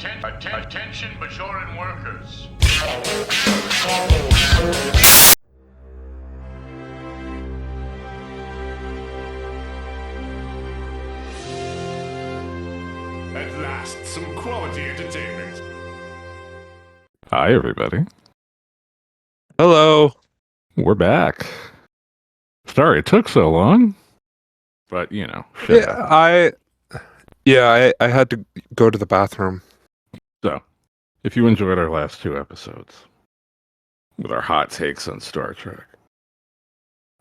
Attention, Bajoran workers. At last, some quality entertainment. Hi, everybody. Hello. We're back. Sorry it took so long, but shit happens. I had to go to the bathroom. So, if you enjoyed our last two episodes with our hot takes on Star Trek,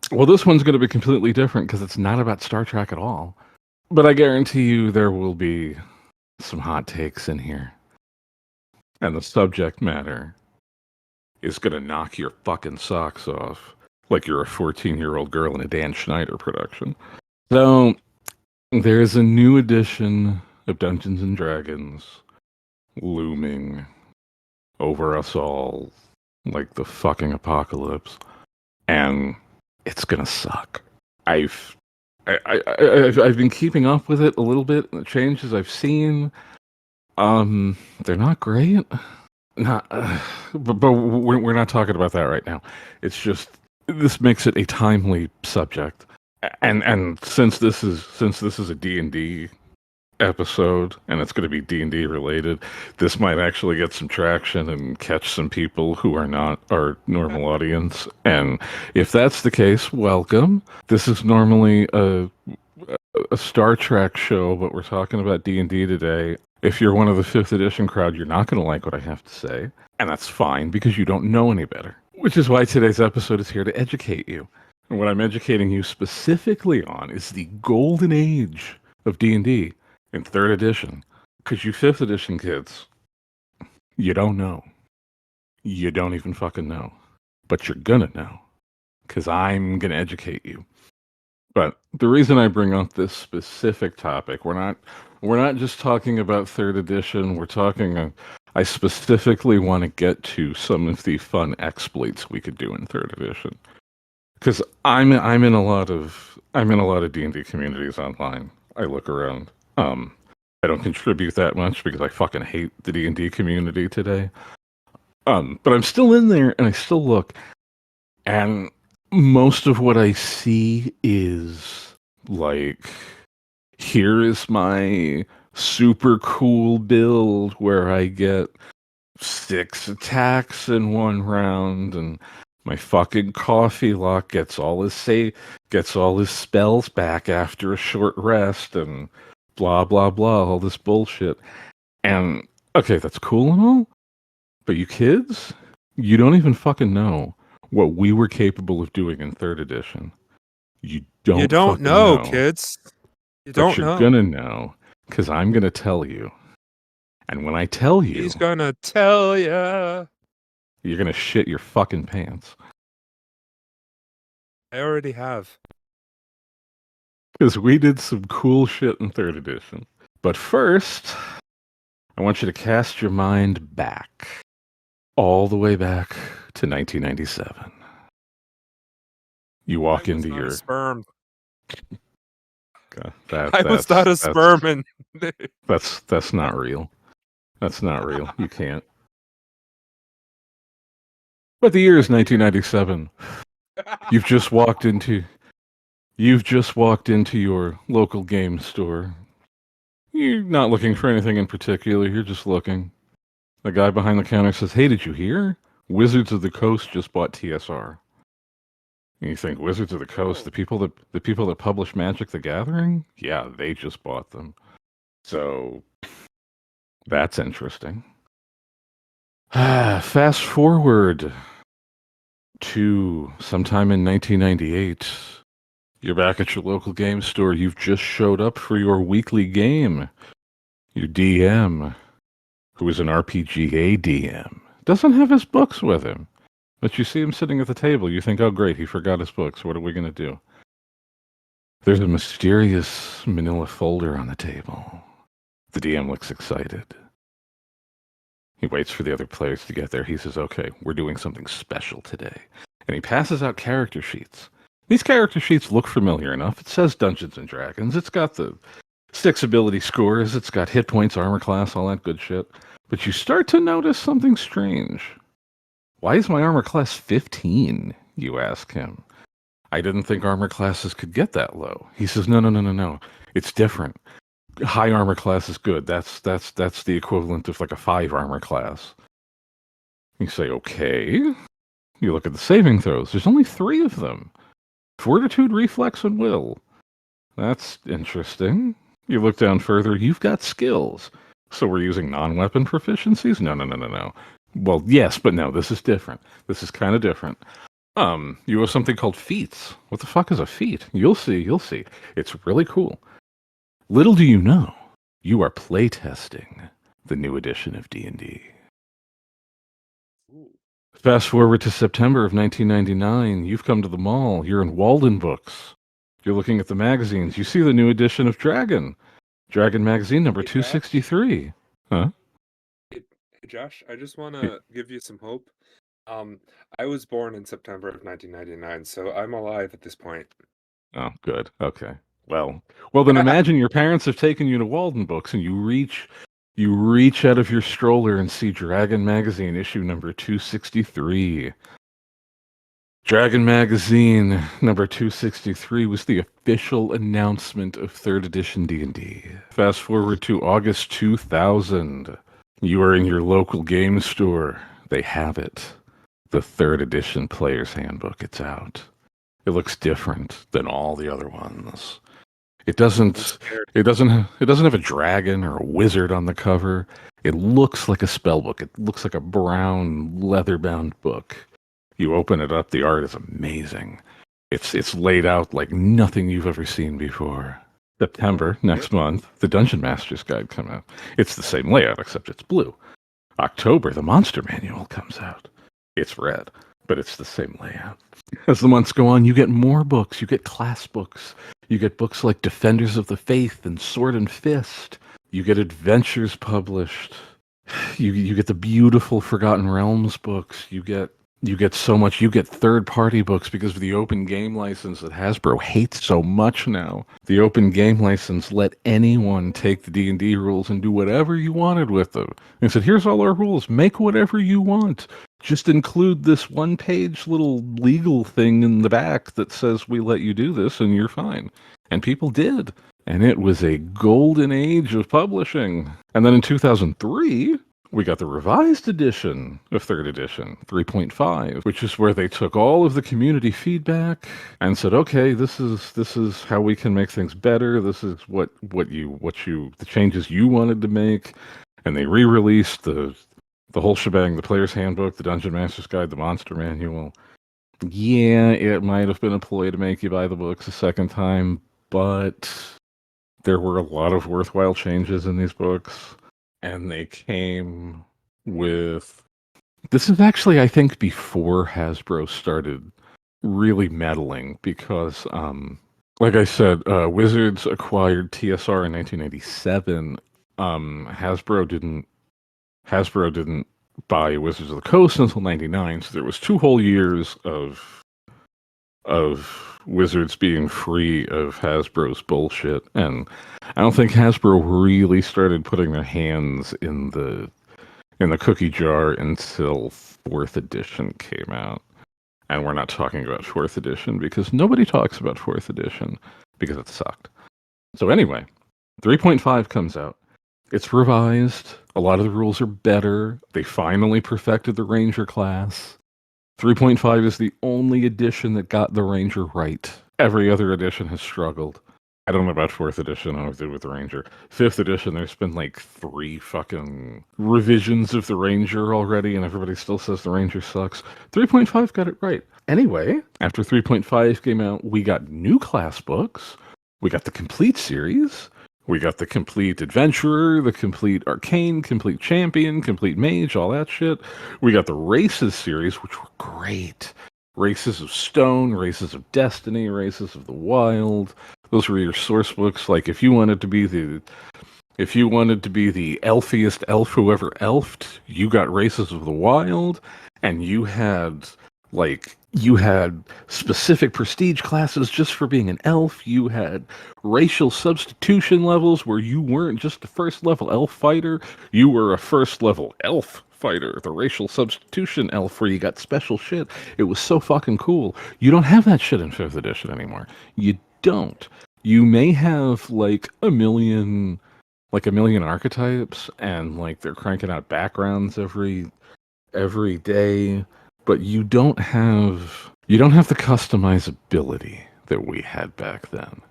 well, this one's going to be completely different because it's not about Star Trek at all. But I guarantee you there will be some hot takes in here. And the subject matter is going to knock your fucking socks off like you're a 14-year-old girl in a Dan Schneider production. So, there's a new edition of Dungeons & Dragons looming over us all like the fucking apocalypse. And it's going to suck. I've been keeping up with it a little bit. The changes I've seen, they're not great. But we're not talking about that right now. It's just this makes it a timely subject, and since this is a D&D episode and it's going to be D&D related, this might actually get some traction and catch some people who are not our normal audience. And if that's the case, welcome. This is normally a Star Trek show, but we're talking about D&D today. If you're one of the 5th edition crowd, you're not going to like what I have to say. And that's fine, because you don't know any better. Which is why today's episode is here to educate you. And what I'm educating you specifically on is the golden age of D&D in 3rd edition. Because you 5th edition kids, you don't know. You don't even fucking know. But you're gonna know. Because I'm going to educate you. But the reason I bring up this specific topic, we're not just talking about 3rd edition. We're talking. I specifically want to get to some of the fun exploits we could do in 3rd edition, because I'm in a lot of D&D communities online. I look around. I don't contribute that much because I fucking hate the D&D community today. But I'm still in there and I still look, and most of what I see is like, here is my super cool build where I get 6 attacks in one round, and my fucking coffee lock gets all his spells back after a short rest, and blah blah blah, all this bullshit. And okay, that's cool and all, but you kids, you don't even fucking know what we were capable of doing in 3rd edition. You don't know, kids. You don't know. But you're gonna know, because I'm gonna tell you. And when I tell you, he's gonna tell ya. You're gonna shit your fucking pants. I already have. Because we did some cool shit in 3rd edition. But first, I want you to cast your mind back. All the way back to 1997. You walk into your sperm. I was not a sperm. That's not real. That's not real. You can't. But the year is 1997. You've just walked into your local game store. You're not looking for anything in particular. You're just looking. The guy behind the counter says, "Hey, did you hear? Wizards of the Coast just bought TSR." And you think, Wizards of the Coast, the people that publish Magic the Gathering? Yeah, they just bought them. So that's interesting. Fast forward to sometime in 1998. You're back at your local game store. You've just showed up for your weekly game. Your DM, who is an RPGA DM, doesn't have his books with him. But you see him sitting at the table. You think, oh great, he forgot his books. What are we going to do? There's a mysterious manila folder on the table. The DM looks excited. He waits for the other players to get there. He says, okay, we're doing something special today. And he passes out character sheets. These character sheets look familiar enough. It says Dungeons & Dragons. It's got the Six ability scores. It's got hit points, armor class, all that good shit. But you start to notice something strange. Why is my armor class 15? You ask him. I didn't think armor classes could get that low. He says, no. It's different. High armor class is good. That's the equivalent of like a 5 armor class. You say, okay. You look at the saving throws. There's only 3 of them. Fortitude, reflex, and will. That's interesting. You look down further. You've got skills. So we're using non-weapon proficiencies? No. Well, yes, but no. This is different. This is kind of different. You have something called feats. What the fuck is a feat? You'll see. It's really cool. Little do you know, you are playtesting the new edition of D&D. Fast forward to September of 1999. You've come to the mall. You're in Walden Books. You're looking at the magazines. You see the new edition of Dragon magazine number 263. Huh? Hey, Josh, I just want to give you some hope. I was born in September of 1999, so I'm alive at this point. Oh, good. Okay. Well, then imagine your parents have taken you to Walden Books and you reach out of your stroller and see Dragon magazine issue number 263. Dragon magazine number 263 was the official announcement of 3rd edition D&D. Fast forward to August 2000. You are in your local game store. They have it. The 3rd edition player's handbook. It's out. It looks different than all the other ones. It doesn't have a dragon or a wizard on the cover. It looks like a spell book. It looks like a brown leather-bound book. You open it up, the art is amazing. It's laid out like nothing you've ever seen before. September, next month, the Dungeon Master's Guide comes out. It's the same layout, except it's blue. October, the Monster Manual comes out. It's red, but it's the same layout. As the months go on, you get more books. You get class books. You get books like Defenders of the Faith and Sword and Fist. You get adventures published. You get the beautiful Forgotten Realms books. You get so much. You get third-party books because of the open game license that Hasbro hates so much now. The open game license let anyone take the D&D rules and do whatever you wanted with them. And said, here's all our rules. Make whatever you want. Just include this one-page little legal thing in the back that says we let you do this and you're fine. And people did. And it was a golden age of publishing. And then in 2003... we got the revised edition of 3rd edition, 3.5, which is where they took all of the community feedback and said, okay, this is how we can make things better. This is what the changes you wanted to make. And they re-released the whole shebang, the player's handbook, the Dungeon Master's Guide, the Monster Manual. Yeah, it might have been a ploy to make you buy the books a second time, but there were a lot of worthwhile changes in these books. And they came with... This is actually, I think, before Hasbro started really meddling because, like I said, Wizards acquired TSR in 1987. Hasbro didn't buy Wizards of the Coast until 99, so there was 2 whole years of Wizards being free of Hasbro's bullshit, and I don't think Hasbro really started putting their hands in the cookie jar until 4th edition came out. And we're not talking about 4th edition because nobody talks about 4th edition because it sucked. So anyway, 3.5 comes out. It's revised. A lot of the rules are better. They finally perfected the Ranger class. 3.5 is the only edition that got the Ranger right. Every other edition has struggled. I don't know about 4th edition, how it did with the Ranger. 5th edition, there's been like 3 fucking revisions of the Ranger already, and everybody still says the Ranger sucks. 3.5 got it right. Anyway, after 3.5 came out, we got new class books. We got the Complete series. We got the Complete Adventurer, the Complete Arcane, Complete Champion, Complete Mage, all that shit. We got the Races series, which were great. Races of Stone, Races of Destiny, Races of the Wild. Those were your source books. Like if you wanted to be the elfiest elf who ever elfed, you got Races of the Wild, and you had Like, you had specific prestige classes just for being an elf. You had racial substitution levels where you weren't just a first level elf fighter, you were a first level elf fighter, the racial substitution elf where you got special shit. It was so fucking cool. You don't have that shit in 5th edition anymore. You don't. You may have like a million archetypes, and like they're cranking out backgrounds every day, but you don't have the customizability that we had back then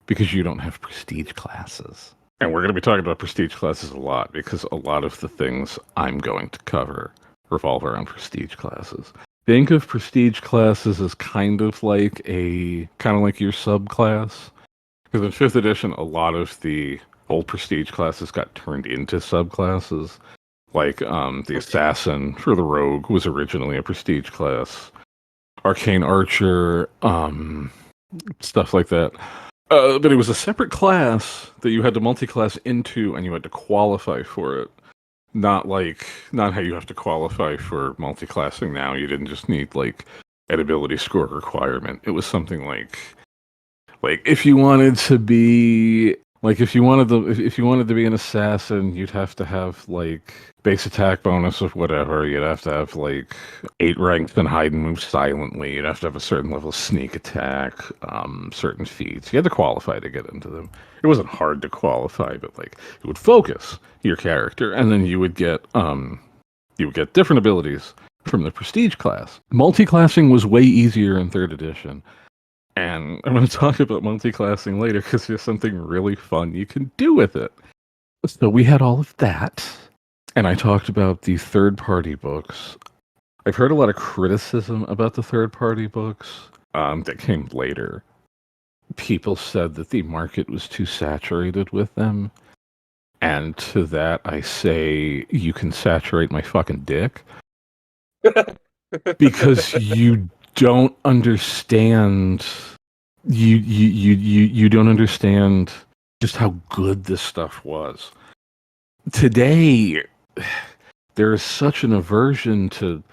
because you don't have prestige classes. And we're going to be talking about prestige classes a lot because a lot of the things I'm going to cover revolve around prestige classes. Think of prestige classes as kind of like your subclass. Because in 5th edition, a lot of the old prestige classes got turned into subclasses. Like, the Assassin for the Rogue was originally a prestige class. Arcane Archer, stuff like that. But it was a separate class that you had to multi-class into, and you had to qualify for it. Not how you have to qualify for multi-classing now. You didn't just need, like, an ability score requirement. It was something like if you wanted to be if you wanted to be an assassin, you'd have to have like base attack bonus of whatever. You'd have to have like 8 ranks in hide and move silently. You'd have to have a certain level of sneak attack, certain feats. You had to qualify to get into them. It wasn't hard to qualify, but like it would focus your character, and then you would get different abilities from the prestige class. Multi-classing was way easier in 3rd edition. And I'm going to talk about multi-classing later because there's something really fun you can do with it. So we had all of that, and I talked about the third-party books. I've heard a lot of criticism about the third-party books that came later. People said that the market was too saturated with them. And to that, I say, you can saturate my fucking dick. Because you don't understand you don't understand just how good this stuff was. Today there is such an aversion to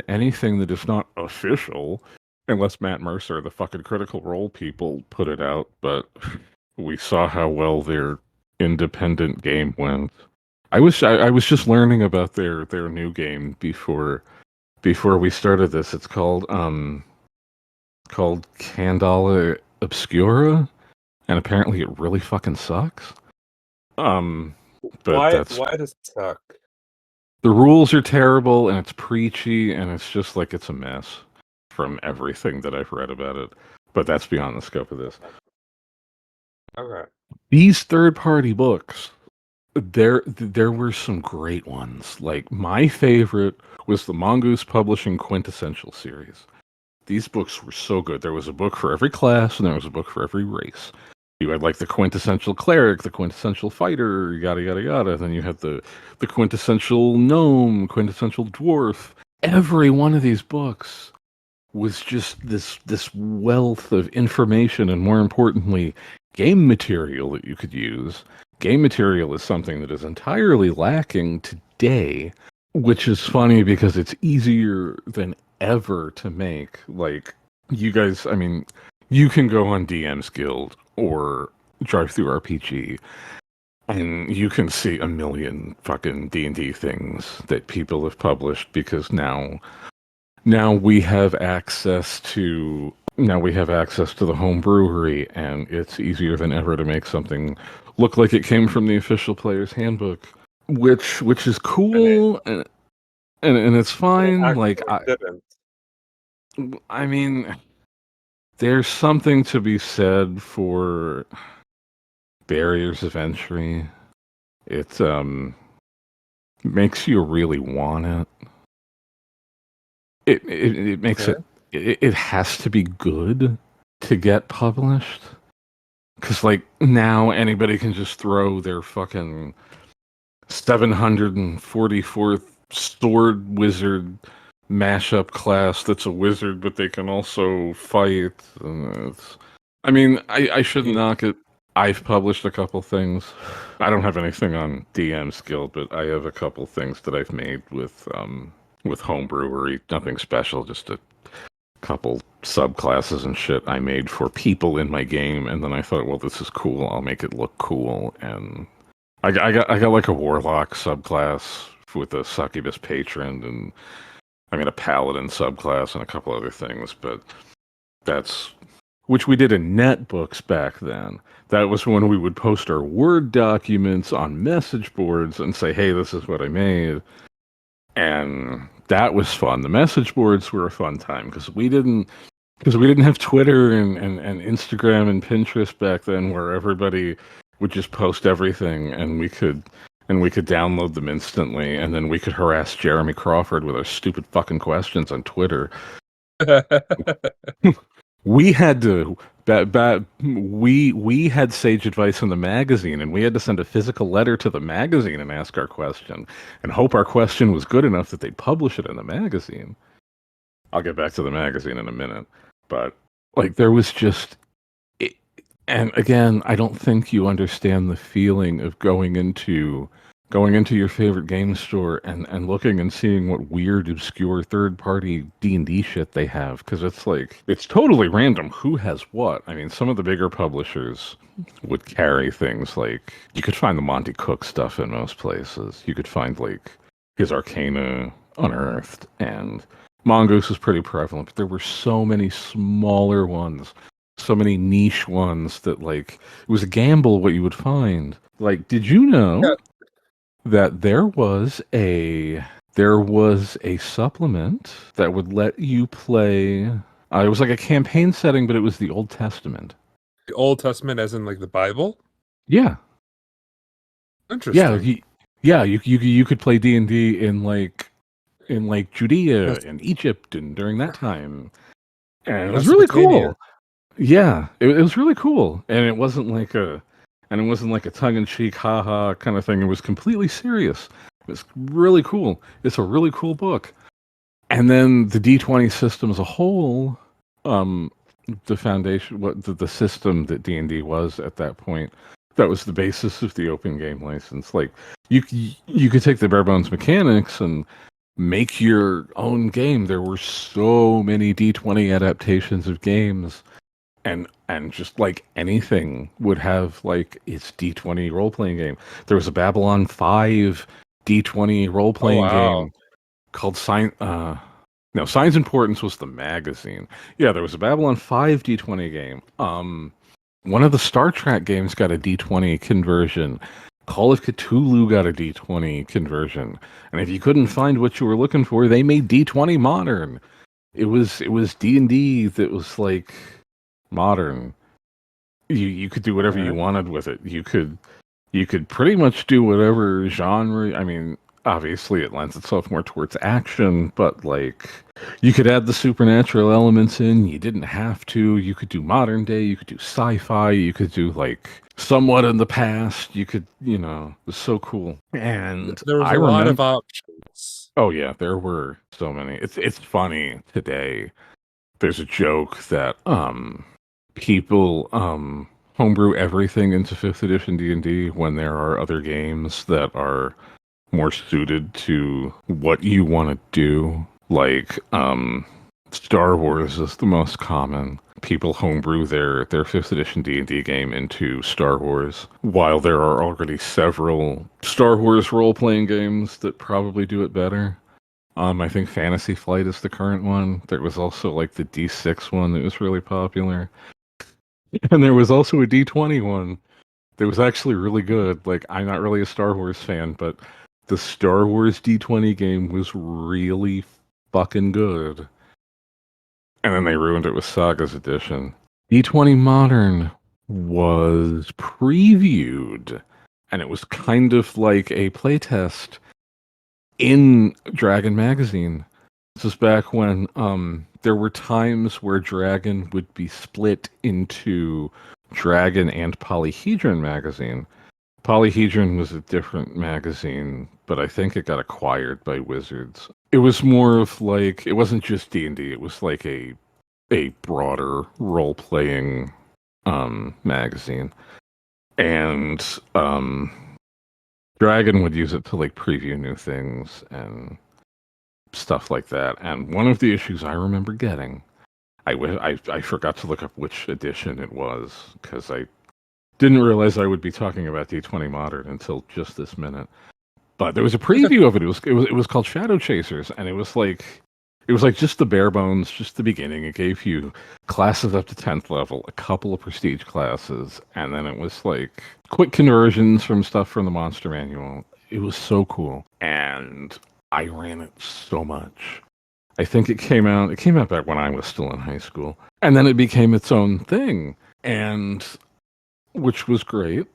anything that is not official, unless Matt Mercer, the fucking Critical Role people, put it out, but we saw how well their independent game went. I was just learning about their new game before we started this. It's called Candala Obscura, and apparently it really fucking sucks. But why does it suck? The rules are terrible, and it's preachy, and it's just like it's a mess from everything that I've read about it. But that's beyond the scope of this. Okay. These third-party books, there were some great ones. Like, my favorite was the Mongoose Publishing Quintessential series. These books were so good. There was a book for every class, and there was a book for every race. You had like the quintessential cleric, the quintessential fighter, yada yada yada. Then you had the quintessential gnome, quintessential dwarf. Every one of these books was just this wealth of information, and more importantly, game material that you could use. Game material is something that is entirely lacking today, which is funny because it's easier than ever to make. Like, you guys, I mean, you can go on DM's Guild or Drive Through RPG, and you can see a million fucking D&D things that people have published, because now we have access to the home brewery, and it's easier than ever to make something look like it came from the official player's handbook, which is cool, and it's fine. I mean, there's something to be said for barriers of entry. It makes you really want it. It makes it has to be good to get published. Because, like, now anybody can just throw their fucking 744th sword wizard mashup class that's a wizard, but they can also fight. I mean, I shouldn't knock it. I've published a couple things. I don't have anything on DM's Guild, but I have a couple things that I've made with with homebrewery, nothing special, just a couple subclasses and shit I made for people in my game, and then I thought, well, this is cool. I'll make it look cool, and I got like a warlock subclass with a succubus patron, and I got a paladin subclass and a couple other things, but that's which we did in netbooks back then. That was when we would post our Word documents on message boards and say, hey, this is what I made. And that was fun. The message boards were a fun time because we didn't have Twitter and Instagram and Pinterest back then where everybody would just post everything and we could download them instantly, and then we could harass Jeremy Crawford with our stupid fucking questions on Twitter. We had to we had Sage Advice in the magazine, and we had to send a physical letter to the magazine and ask our question and hope our question was good enough that they'd publish it in the magazine. I'll get back to the magazine in a minute, but like there was just it, and again, I don't think you understand the feeling of going into your favorite game store and looking and seeing what weird, obscure third-party D&D shit they have, because it's like, it's totally random who has what. I mean, some of the bigger publishers would carry things like, you could find the Monty Cook stuff in most places. You could find, like, his Arcana Unearthed, and Mongoose was pretty prevalent, but there were so many smaller ones, so many niche ones that, like, it was a gamble what you would find. Like, did you know that there was a supplement that would let you play. It was like a campaign setting, but it was the Old Testament. The Old Testament, as in like the Bible. Yeah, Interesting. you could play D&D in like Judea and Egypt and during that time, and it was really Mesopotamia. cool. Yeah, it was really cool, and it wasn't like a tongue-in-cheek, haha kind of thing. It was completely serious. It was really cool. It's a really cool book. And then the D20 system as a whole, the foundation, what the system that D&D was at that point, that was the basis of the open game license. Like you could take the bare bones mechanics and make your own game. There were so many D20 adaptations of games, and just like anything would have like its D20 role playing game. There was a Babylon 5 D20 role playing wow. game called Signs Importance was the magazine. Yeah, there was a Babylon 5 D20 game. One of the Star Trek games got a D20 conversion. Call of Cthulhu got a D20 conversion. And if you couldn't find what you were looking for, they made D20 modern. It was D&D that was like modern. You could do whatever you wanted with it. You could pretty much do whatever genre. I mean, obviously it lends itself more towards action, but like you could add the supernatural elements in. You didn't have to. You could do modern day, you could do sci-fi, you could do like somewhat in the past. You could, it was so cool. And There was I a lot of remember, options. oh yeah, there were so many. It's funny today. There's a joke that people homebrew everything into 5th edition D&D when there are other games that are more suited to what you want to do. Like Star Wars is the most common. People homebrew their 5th edition D&D game into Star Wars, while there are already several Star Wars role-playing games that probably do it better. I think Fantasy Flight is the current one. There was also like the D6 one that was really popular. And there was also a D20 one that was actually really good. Like, I'm not really a Star Wars fan, but the Star Wars D20 game was really fucking good. And then they ruined it with Saga's Edition. D20 Modern was previewed, and it was kind of like a playtest in Dragon Magazine. This is back when there were times where Dragon would be split into Dragon and Polyhedron magazine. Polyhedron was a different magazine, but I think it got acquired by Wizards. It was more of like, it wasn't just D&D, it was like a broader role-playing magazine. And Dragon would use it to like preview new things, and stuff like that. And one of the issues I remember getting, I forgot to look up which edition it was because I didn't realize I would be talking about D20 Modern until just this minute. But there was a preview of it. It was called Shadow Chasers, and it was like just the bare bones, just the beginning. It gave you classes up to 10th level, a couple of prestige classes, and then it was like quick conversions from stuff from the Monster Manual. It was so cool, and I ran it so much. I think it came out back when I was still in high school, and then it became its own thing, and which was great.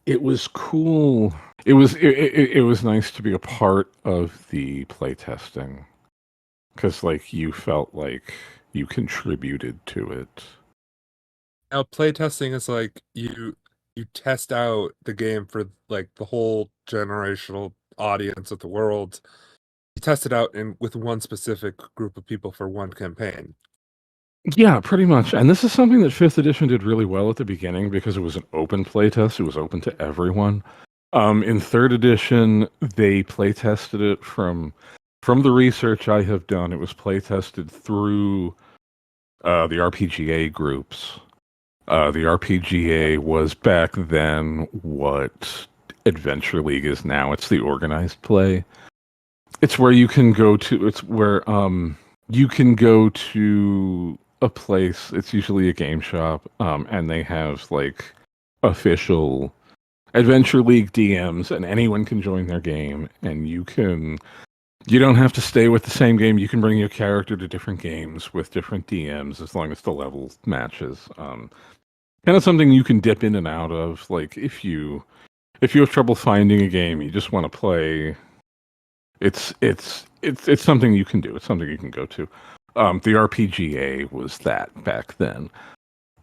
It was cool. It was nice to be a part of the playtesting because like you felt like you contributed to it. Now, playtesting is like you test out the game for like the whole generational audience of the world. You test it out with one specific group of people for one campaign. Yeah, pretty much. And this is something that 5th edition did really well at the beginning because it was an open playtest. It was open to everyone. In 3rd edition, they playtested it from the research I have done. It was playtested through the RPGA groups. The RPGA was back then what Adventure League is now. It's the organized play. It's where you can go to. It's where you can go to a place. It's usually a game shop, and they have like official Adventure League DMs, and anyone can join their game. And you don't have to stay with the same game. You can bring your character to different games with different DMs as long as the level matches. Kind of something you can dip in and out of. Like if you have trouble finding a game, you just want to play. It's something you can do. It's something you can go to. The RPGA was that back then.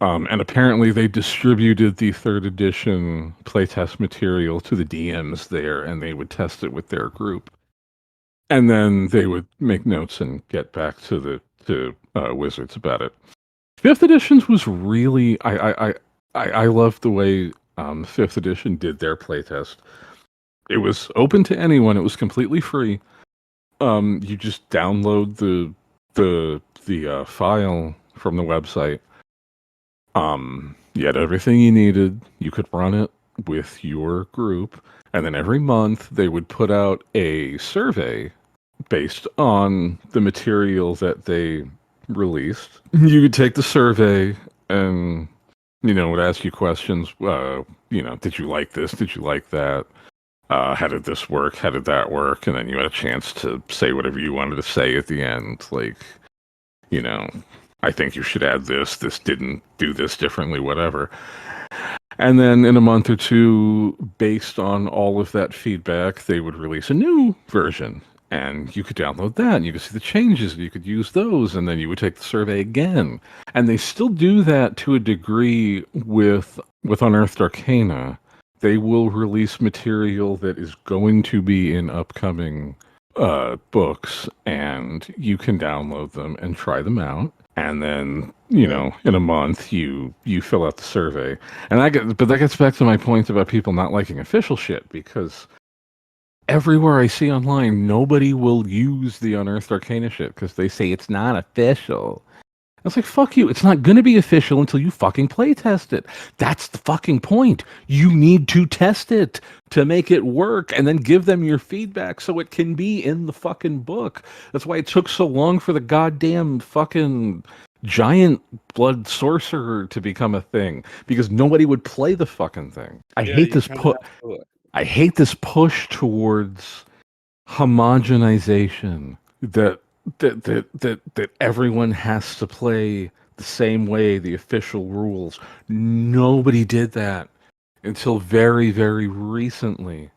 And apparently they distributed the 3rd edition playtest material to the DMs there, and they would test it with their group. And then they would make notes and get back to Wizards about it. 5th editions was really I loved the way 5th edition did their playtest. It was open to anyone. It was completely free. You just download the file from the website. You had everything you needed. You could run it with your group, and then every month they would put out a survey based on the material that they released. You could take the survey and would ask you questions. Did you like this? Did you like that? How did this work? How did that work? And then you had a chance to say whatever you wanted to say at the end, like, I think you should add this. This didn't do this differently, whatever. And then in a month or two, based on all of that feedback, they would release a new version. And you could download that, and you could see the changes, and you could use those, and then you would take the survey again. And they still do that to a degree with Unearthed Arcana. They will release material that is going to be in upcoming books, and you can download them and try them out. And then, in a month, you fill out the survey. And but that gets back to my point about people not liking official shit, because everywhere I see online, nobody will use the Unearthed Arcana shit because they say it's not official. I was like, fuck you. It's not going to be official until you fucking play test it. That's the fucking point. You need to test it to make it work and then give them your feedback so it can be in the fucking book. That's why it took so long for the goddamn fucking giant blood sorcerer to become a thing, because nobody would play the fucking thing. I hate this push towards homogenization that everyone has to play the same way, the official rules. Nobody did that until very, very recently.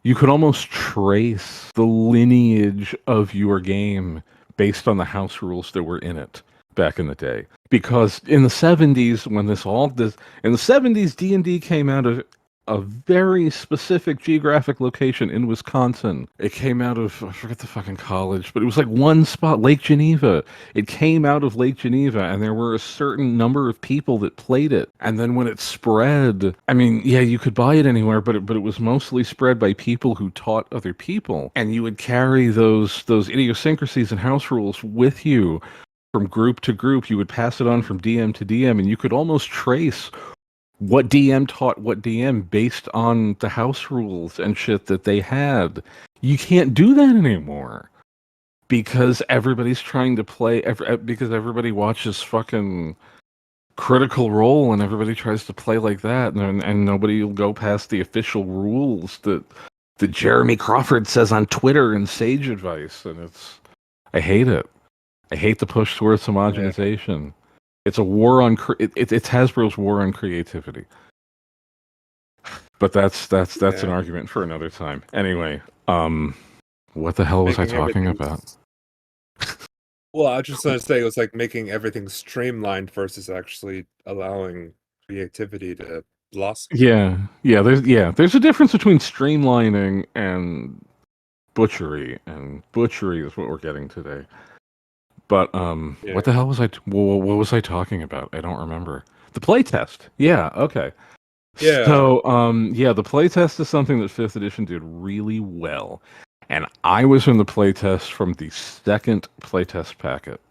You could almost trace the lineage of your game based on the house rules that were in it back in the day. Because in the 70s, when in the 70s, D&D came out of a very specific geographic location in Wisconsin. It came out of, I forget the fucking college, but it was like one spot, Lake Geneva. It came out of Lake Geneva, and there were a certain number of people that played it. And then when it spread, I mean, yeah, you could buy it anywhere, but it was mostly spread by people who taught other people. And you would carry those idiosyncrasies and house rules with you from group to group. You would pass it on from DM to DM, and you could almost trace what DM taught what DM based on the house rules and shit that they had. You can't do that anymore because everybody's trying to play, because everybody watches fucking Critical Role and everybody tries to play like that, and nobody will go past the official rules that Jeremy Crawford says on Twitter and Sage Advice, and I hate it. I hate the push towards homogenization. It's a war on it's Hasbro's war on creativity. But that's an argument for another time. Anyway, what the hell was I talking about? Well, I was just going to say it was like making everything streamlined versus actually allowing creativity to blossom. There's a difference between streamlining and butchery, and butchery is what we're getting today. But what the hell was what was I talking about? I don't remember. The playtest. Yeah, okay. Yeah. So the playtest is something that 5th edition did really well. And I was in the playtest from the second playtest packet.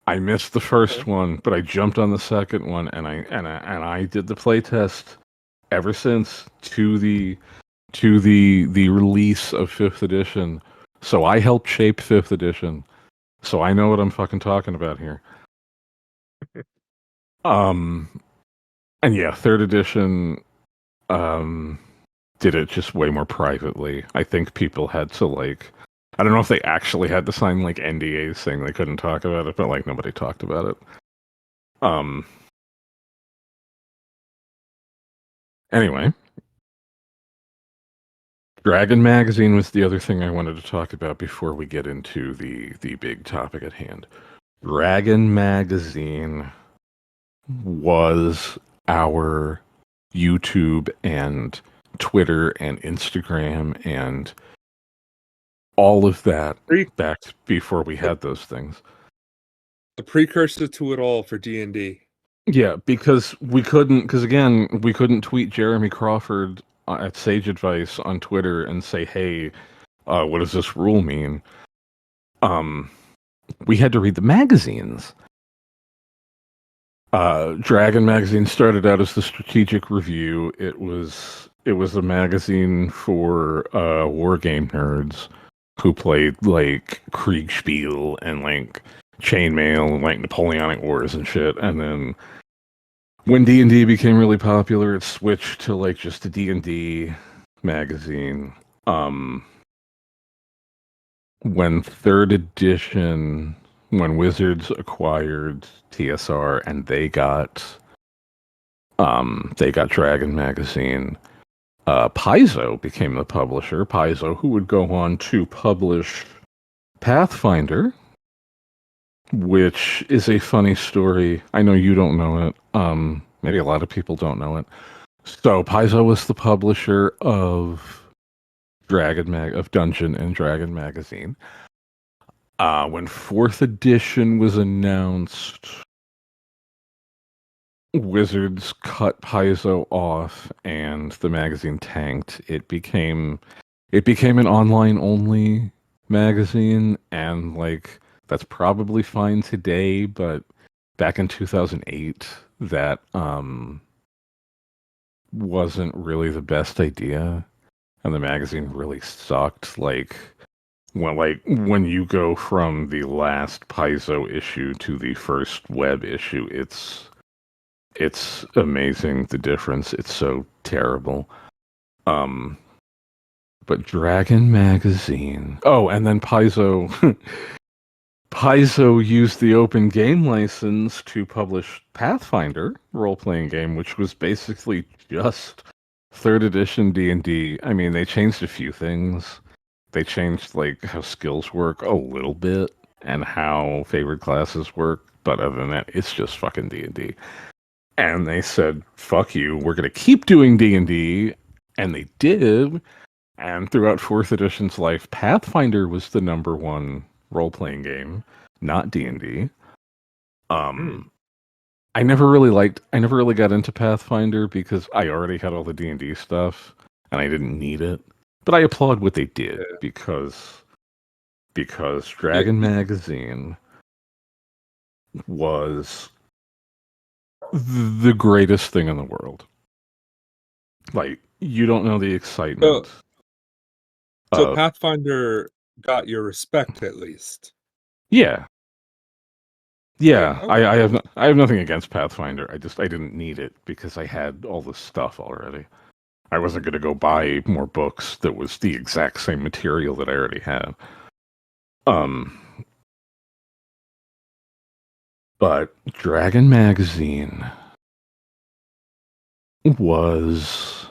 I missed the first one, but I jumped on the second one, and I did the playtest ever since to the release of 5th edition. So I helped shape 5th edition. So I know what I'm fucking talking about here. And yeah, 3rd edition did it just way more privately. I think people had to I don't know if they actually had to sign NDAs saying they couldn't talk about it, but nobody talked about it. Anyway, Dragon Magazine was the other thing I wanted to talk about before we get into the big topic at hand. Dragon Magazine was our YouTube and Twitter and Instagram and all of that back before we had those things. A precursor to it all for D&D. Yeah, because we couldn't tweet Jeremy Crawford at Sage Advice on Twitter and say, hey, what does this rule mean? We had to read the magazines. Dragon Magazine started out as the Strategic Review. It was a magazine for war game nerds who played Kriegspiel and Chainmail and Napoleonic Wars and shit. And then when D&D became really popular, it switched to just a D&D magazine. When 3rd edition, when Wizards acquired TSR and they got Dragon Magazine, Paizo became the publisher. Paizo, who would go on to publish Pathfinder, which is a funny story. I know you don't know it. Maybe a lot of people don't know it. So Paizo was the publisher of Dungeon and Dragon Magazine. When 4th edition was announced, Wizards cut Paizo off and the magazine tanked. It became an online only magazine, and that's probably fine today, but back in 2008 that wasn't really the best idea, and the magazine really sucked. When you go from the last Paizo issue to the first web issue, it's amazing the difference. It's so terrible. But Dragon Magazine. Oh, and then Paizo used the open game license to publish Pathfinder role-playing game, which was basically just 3rd edition D&D. I mean, they changed a few things. They changed how skills work a little bit and how favored classes work, but other than that, it's just fucking D&D. And they said, fuck you, we're going to keep doing D&D. And they did. And throughout 4th edition's life, Pathfinder was the number one role-playing game, not D&D. I never really got into Pathfinder because I already had all the D&D stuff and I didn't need it. But I applaud what they did because Dragon Magazine was the greatest thing in the world. Like, you don't know the excitement. So Pathfinder got your respect at least. Yeah. Yeah, Okay. I have nothing against Pathfinder. I didn't need it because I had all the stuff already. I wasn't going to go buy more books that was the exact same material that I already had. But Dragon Magazine was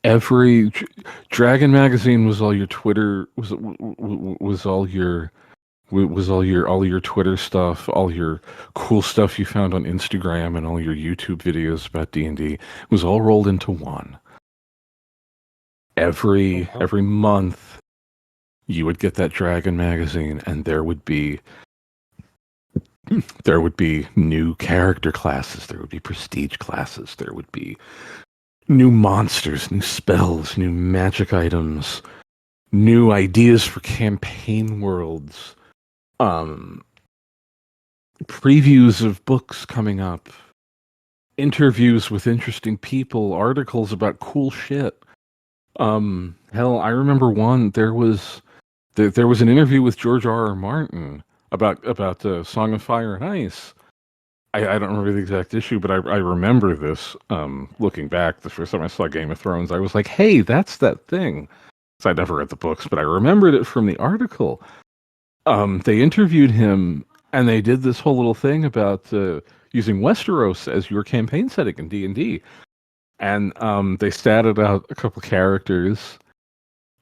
every Dragon Magazine was all your Twitter was all your Twitter stuff, all your cool stuff you found on Instagram, and all your YouTube videos about D&D was all rolled into one. Every month, you would get that Dragon Magazine, and there would be new character classes, there would be prestige classes, there would be new monsters, new spells, new magic items, new ideas for campaign worlds, previews of books coming up, interviews with interesting people, articles about cool shit. Hell, I remember one. There was an interview with George R.R. Martin about the Song of Fire and Ice. I don't remember the exact issue, but I remember this. Looking back, the first time I saw Game of Thrones, I was like, "Hey, that's that thing." So I never read the books, but I remembered it from the article. They interviewed him, and they did this whole little thing about using Westeros as your campaign setting in D&D. And they statted out a couple characters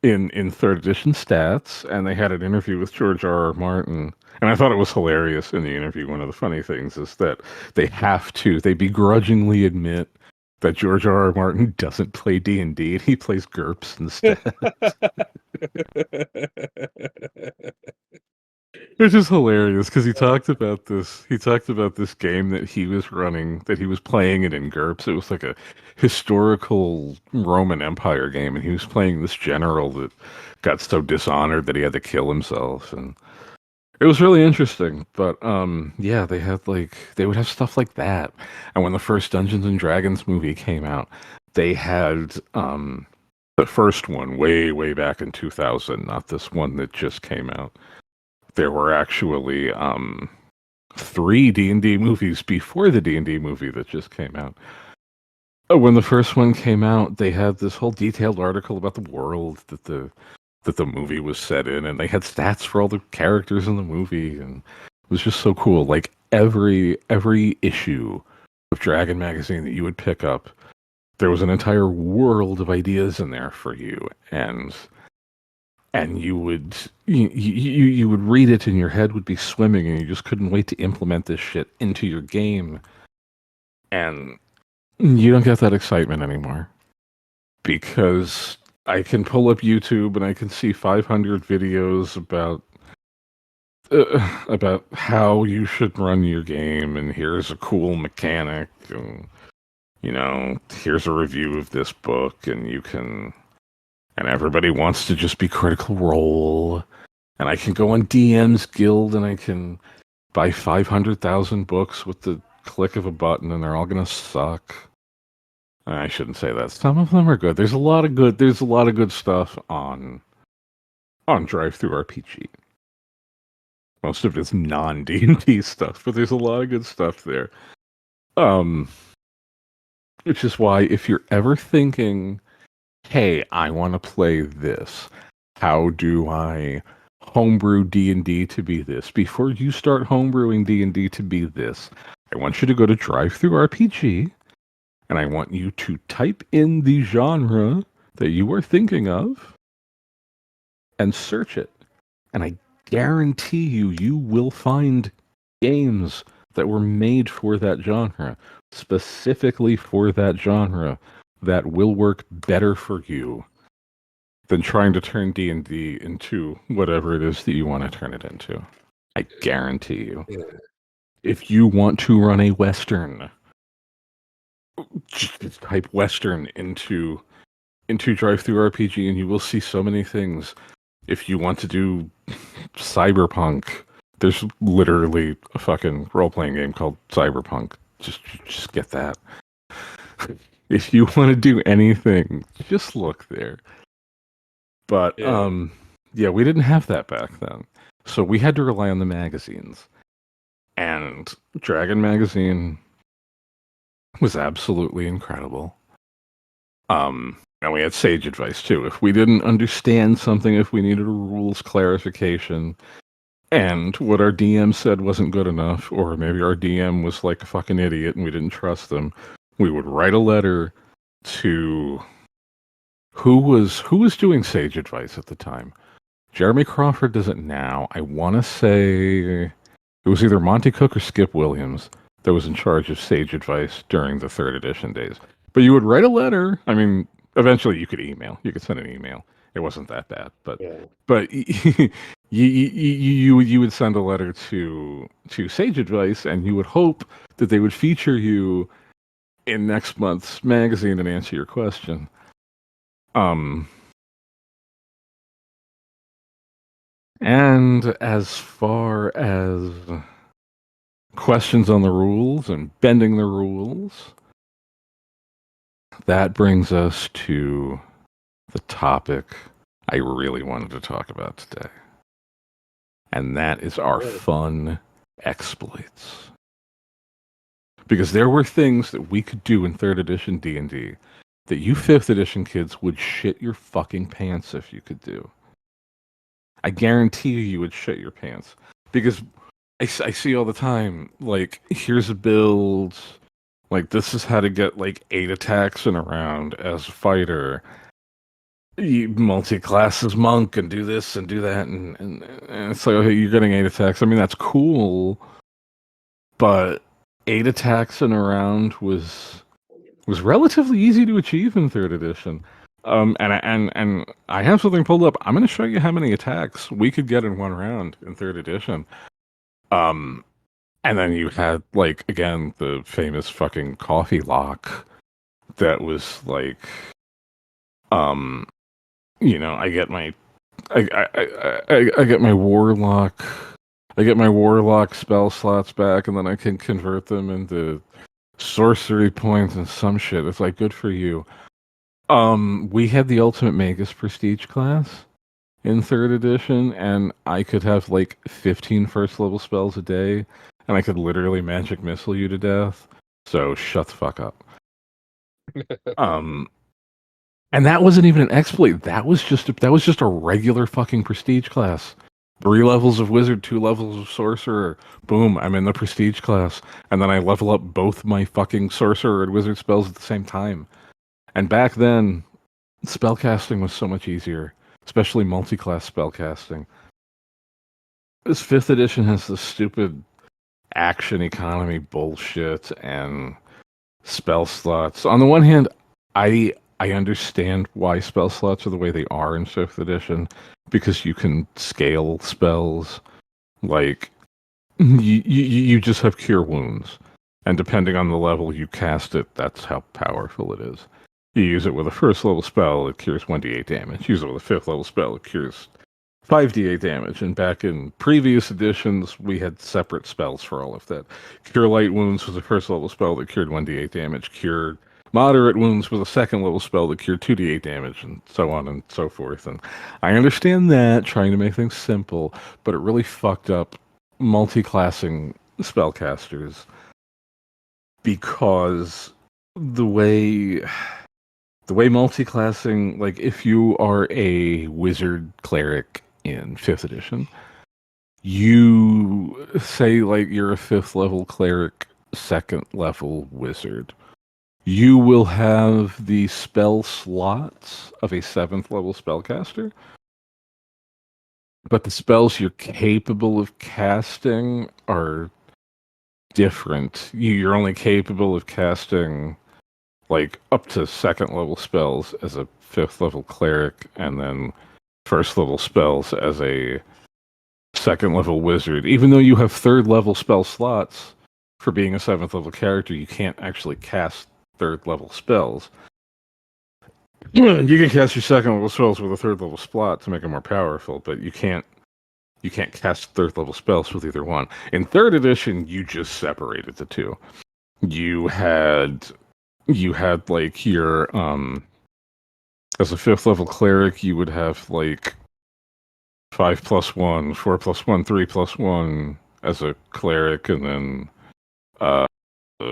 in 3rd edition stats, and they had an interview with George R.R. Martin. And I thought it was hilarious in the interview. One of the funny things is that they begrudgingly admit that George R.R. Martin doesn't play D&D, and he plays GURPS instead. Which is hilarious because he talked about this. He talked about this game that he was running, that he was playing it in GURPS. It was like a historical Roman Empire game, and he was playing this general that got so dishonored that he had to kill himself, and it was really interesting. But yeah, they would have stuff like that. And when the first Dungeons and Dragons movie came out, they had the first one way back in 2000, not this one that just came out. There were actually 3 D&D movies before the D&D movie that just came out. When the first one came out, they had this whole detailed article about the world that the movie was set in, and they had stats for all the characters in the movie, and it was just so cool. Like every issue of Dragon Magazine that you would pick up, there was an entire world of ideas in there for you, and you would read it and your head would be swimming and you just couldn't wait to implement this shit into your game. And you don't get that excitement anymore because I can pull up YouTube and I can see 500 videos about how you should run your game, and here's a cool mechanic, and here's a review of this book, and everybody wants to just be Critical Role. And I can go on DM's Guild and I can buy 500,000 books with the click of a button, and they're all going to suck. I shouldn't say that. Some of them are good. There's a lot of good stuff on DriveThruRPG. Most of it's non-D&D stuff, but there's a lot of good stuff there. Which is why if you're ever thinking, hey, I want to play this, how do I homebrew D&D to be this? Before you start homebrewing D&D to be this, I want you to go to DriveThruRPG, and I want you to type in the genre that you are thinking of and search it. And I guarantee you will find games that were made for that genre, specifically for that genre, that will work better for you than trying to turn D&D into whatever it is that you want to turn it into. I guarantee you. Yeah. If you want to run a Western, just type Western into Drive-Thru RPG and you will see so many things. If you want to do Cyberpunk, there's literally a fucking role-playing game called Cyberpunk. Just get that. If you want to do anything, just look there. But yeah, we didn't have that back then. So we had to rely on the magazines. And Dragon Magazine was absolutely incredible. And we had sage advice too. If we didn't understand something, if we needed a rules clarification, and what our DM said wasn't good enough, or maybe our DM was like a fucking idiot and we didn't trust them, we would write a letter to who was doing sage advice at the time. Jeremy Crawford does it now. I want to say it was either Monty Cook or Skip Williams that was in charge of sage advice during the 3rd edition days. But you would write a letter. I mean, eventually you could email. You could send an email. It wasn't that bad, but you would send a letter to Sage Advice, and you would hope that they would feature you in next month's magazine and answer your question. And as far as questions on the rules and bending the rules, that brings us to the topic I really wanted to talk about today. And that is our fun exploits. Because there were things that we could do in 3rd edition D&D that you 5th edition kids would shit your fucking pants if you could do. I guarantee you would shit your pants. Because I see all the time, like, here's a build, like, this is how to get, like, 8 attacks in a round as a fighter. You multi-class as monk and do this and do that, and it's like, okay, you're getting 8 attacks. I mean, that's cool, but 8 attacks in a round was relatively easy to achieve in 3rd edition. And I have something pulled up. I'm going to show you how many attacks we could get in one round in 3rd edition. And then you had, like, again, the famous fucking coffee lock that was like, you know, I get my warlock. I get my warlock spell slots back, and then I can convert them into sorcery points and some shit. It's like, good for you. We had the Ultimate Magus Prestige class in 3rd edition, and I could have like 15 first level spells a day, and I could literally magic missile you to death. So shut the fuck up. And that wasn't even an exploit. That was just a regular fucking prestige class. 3 levels of wizard, 2 levels of sorcerer. Boom, I'm in the prestige class. And then I level up both my fucking sorcerer and wizard spells at the same time. And back then, spellcasting was so much easier, especially multi-class spellcasting. This 5th edition has this stupid action economy bullshit and spell slots. On the one hand, I understand why spell slots are the way they are in 5th edition, because you can scale spells. Like, you just have cure wounds, and depending on the level you cast it, that's how powerful it is. You use it with a 1st level spell, it cures 1d8 damage. Use it with a 5th level spell, it cures 5d8 damage. And back in previous editions, we had separate spells for all of that. Cure Light Wounds was a 1st level spell that cured 1d8 damage. Cure Moderate Wounds was a 2nd level spell that cured 2d8 damage, and so on and so forth. And I understand that, trying to make things simple, but it really fucked up multi-classing spellcasters, because the way multi-classing, like, if you are a wizard cleric in 5th edition, you say, like, you're a 5th level cleric, 2nd level wizard, you will have the spell slots of a 7th level spellcaster, but the spells you're capable of casting are different. You're only capable of casting like up to second level spells as a 5th level cleric, and then first level spells as a second level wizard. Even though you have 3rd level spell slots for being a 7th level character, you can't actually cast 3rd level spells. You can cast your 2nd level spells with a 3rd level slot to make them more powerful, but you can't cast 3rd level spells with either one. In 3rd edition, you just separated the two. You had like your as a 5th level cleric, you would have like 5+1, 4+1, 3+1 as a cleric, and then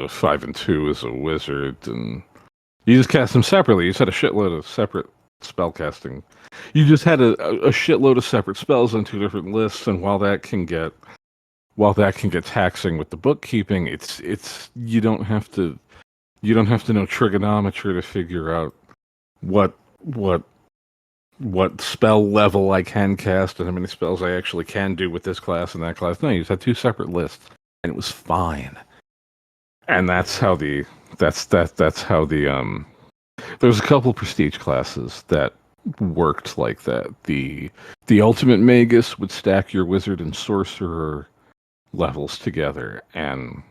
5 and 2 as a wizard, and you just cast them separately. You just had a shitload of separate spell casting. You just had a shitload of separate spells on 2 different lists, and while that can get taxing with the bookkeeping, it's you don't have to know trigonometry to figure out what spell level I can cast and how many spells I actually can do with this class and that class. No, you just had 2 separate lists, and it was fine. And that's how the there's a couple prestige classes that worked like that. The ultimate magus would stack your wizard and sorcerer levels together, and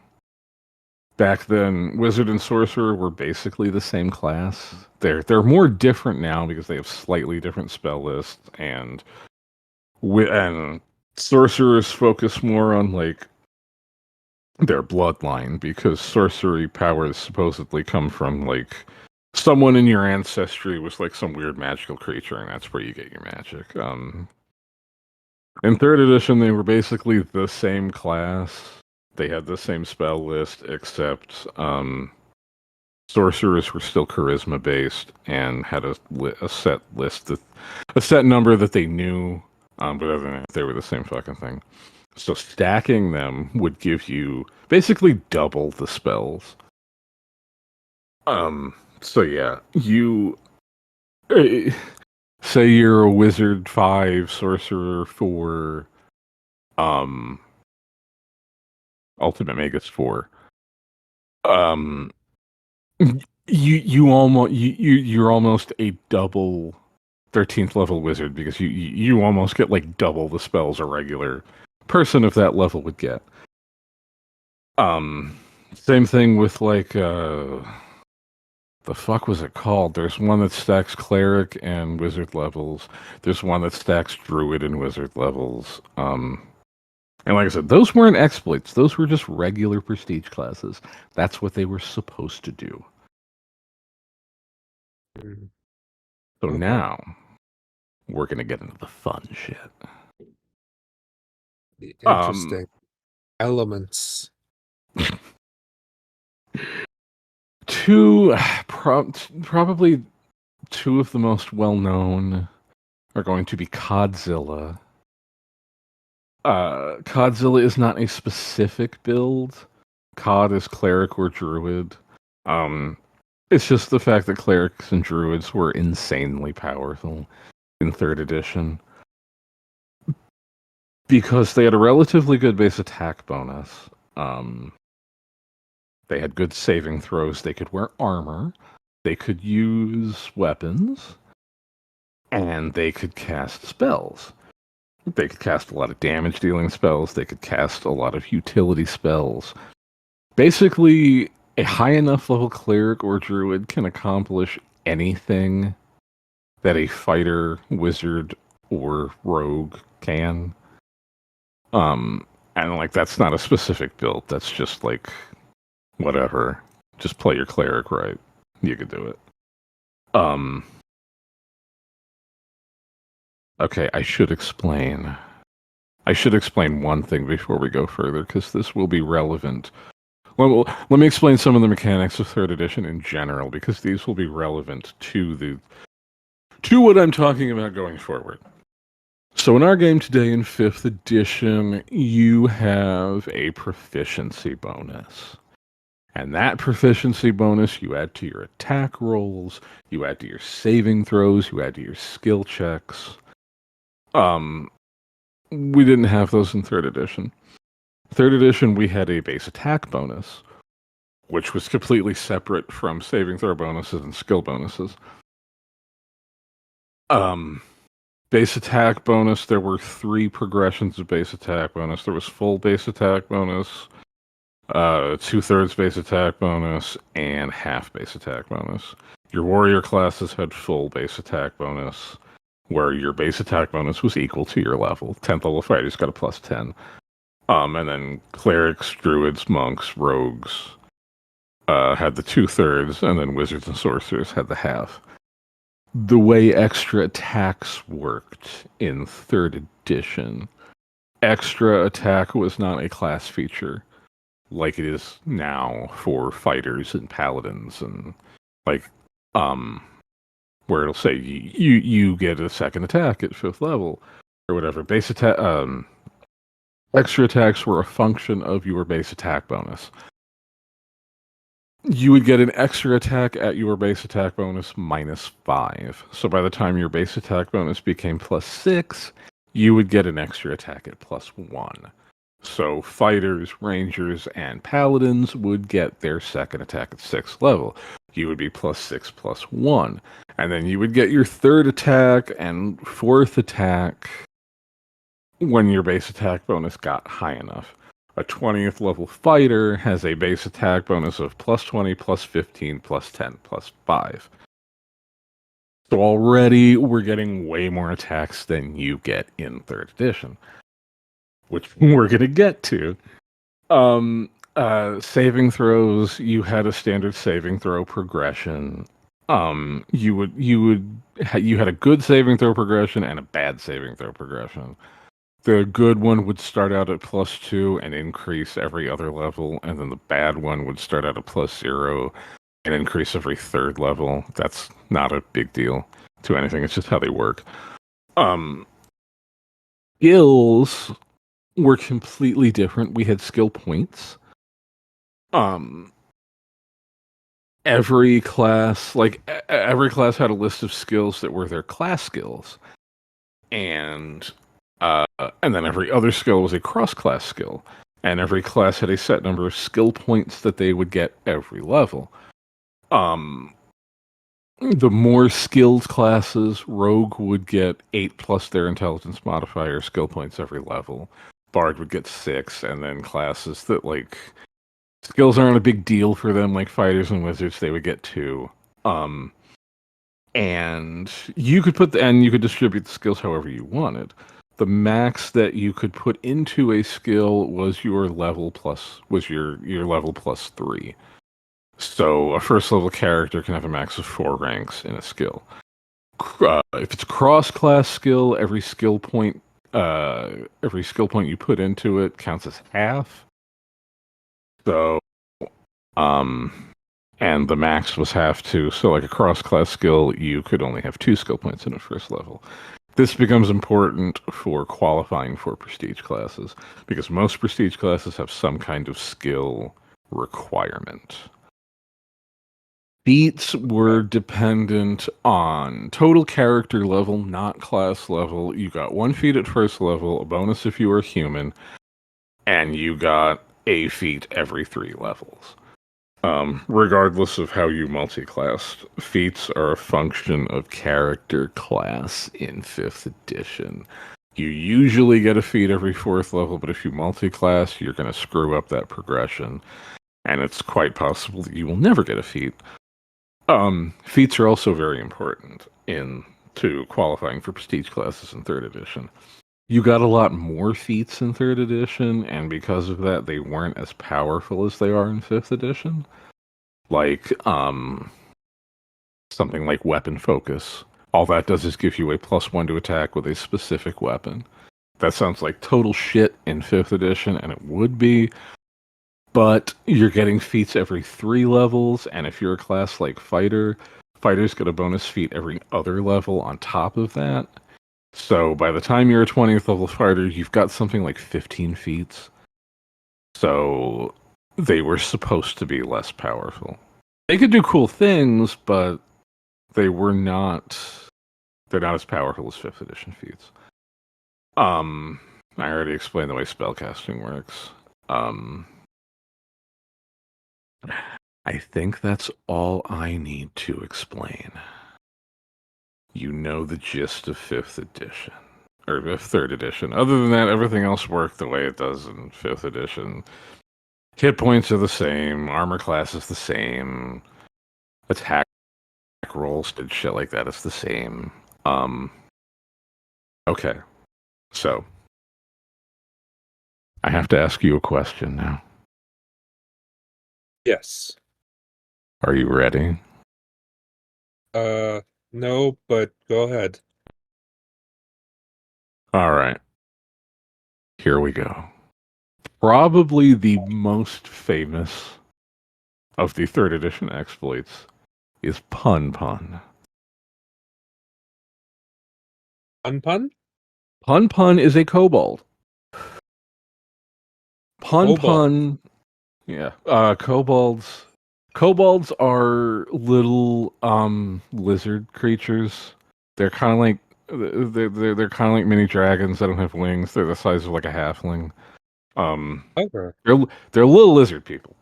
back then wizard and sorcerer were basically the same class. They're more different now because they have slightly different spell lists, and sorcerers focus more on like their bloodline, because sorcery powers supposedly come from like someone in your ancestry was like some weird magical creature, and that's where you get your magic. In 3rd edition, they were basically the same class. They had the same spell list, except sorcerers were still charisma based and had a set list, a set number that they knew. But other than that, they were the same fucking thing. So stacking them would give you basically double the spells. So yeah, you say you're a wizard 5, sorcerer 4, ultimate magus 4. You're almost a double 13th level wizard, because you almost get like double the spells a regular person of that level would get. Same thing with like the fuck was it called? There's one that stacks cleric and wizard levels. There's one that stacks druid and wizard levels. And like I said, those weren't exploits. Those were just regular prestige classes. That's what they were supposed to do. So Okay. now we're gonna get into the fun shit. The interesting elements. Probably 2 of the most well-known are going to be Codzilla. Codzilla is not a specific build. Cod is cleric or druid. It's just the fact that clerics and druids were insanely powerful in 3rd edition, because they had a relatively good base attack bonus. They had good saving throws. They could wear armor. They could use weapons. And they could cast spells. They could cast a lot of damage dealing spells. They could cast a lot of utility spells. Basically, a high enough level cleric or druid can accomplish anything that a fighter, wizard, or rogue can. And like, that's not a specific build. That's just like whatever. Just play your cleric right. You could do it. Okay, I should explain one thing before we go further, because this will be relevant. Well, let me explain some of the mechanics of 3rd edition in general, because these will be relevant to what I'm talking about going forward. So in our game today in 5th edition, you have a proficiency bonus. And that proficiency bonus you add to your attack rolls, you add to your saving throws, you add to your skill checks. We didn't have those in 3rd edition. Third edition, we had a base attack bonus, which was completely separate from saving throw bonuses and skill bonuses. Base attack bonus, there were 3 progressions of base attack bonus. There was full base attack bonus, 2/3 base attack bonus, and half base attack bonus. Your warrior classes had full base attack bonus, where your base attack bonus was equal to your level. 10th level fighters got a plus 10. And then clerics, druids, monks, rogues had the 2/3, and then wizards and sorcerers had the half. The way extra attacks worked in 3rd edition, extra attack was not a class feature like it is now for fighters and paladins, and like where it'll say you get a second attack at 5th level or whatever. Base attack, extra attacks were a function of your base attack bonus. You would get an extra attack at your base attack bonus -5. So by the time your base attack bonus became +6, you would get an extra attack at +1. So fighters, rangers, and paladins would get their second attack at 6th level. You would be +6, +1. And then you would get your 3rd attack and 4th attack when your base attack bonus got high enough. A 20th level fighter has a base attack bonus of +20, +15, +10, +5. So already we're getting way more attacks than you get in 3rd edition, which we're going to get to. Saving throws, you had a standard saving throw progression. You had a good saving throw progression and a bad saving throw progression. The good one would start out at +2 and increase every other level, and then the bad one would start out at +0 and increase every 3rd level. That's not a big deal to anything. It's just how they work. Skills were completely different. We had skill points. Every class had a list of skills that were their class skills, and then every other skill was a cross-class skill, and every class had a set number of skill points that they would get every level. The more skilled classes, rogue would get 8 plus their intelligence modifier skill points every level. Bard would get 6, and then classes that skills aren't a big deal for them, like fighters and wizards, they would get 2. And you could distribute the skills however you wanted. The max that you could put into a skill was your level +3. So a 1st level character can have a max of 4 ranks in a skill. If it's a cross-class skill, every skill point you put into it counts as half. So, and the max was half too. So like a cross-class skill, you could only have 2 skill points in a 1st level. This becomes important for qualifying for prestige classes, because most prestige classes have some kind of skill requirement. Feats were dependent on total character level, not class level. You got 1 feat at 1st level, a bonus if you were human, and you got a feat every 3 levels. Regardless of how you multi-classed, feats are a function of character class in 5th edition. You usually get a feat every 4th level, but if you multi-class, you're going to screw up that progression, and it's quite possible that you will never get a feat. Feats are also very important to qualifying for prestige classes in 3rd edition. You got a lot more feats in 3rd edition, and because of that, they weren't as powerful as they are in 5th edition. Like, something like weapon focus. All that does is give you a +1 to attack with a specific weapon. That sounds like total shit in 5th edition, and it would be, but you're getting feats every 3 levels, and if you're a class like fighters get a bonus feat every other level on top of that. So by the time you're a 20th level fighter, you've got something like 15 feats. So they were supposed to be less powerful. They could do cool things, but they're not as powerful as 5th edition feats. I already explained the way spellcasting works. Um, I think that's all I need to explain. You know the gist of 5th edition. Or 3rd edition. Other than that, everything else worked the way it does in 5th edition. Hit points are the same, armor class is the same, attack rolls and shit like that is the same. Okay. So, I have to ask you a question now. Yes. Are you ready? No, but go ahead. All right. Here we go. Probably the most famous of the 3rd edition exploits is Pun Pun. Pun? Pun Pun is a kobold. Pun Kobold. Pun, yeah. Kobolds are little lizard creatures. They're kind of like they're kind of like mini dragons that don't have wings. They're the size of like a halfling. Okay. They're little lizard people.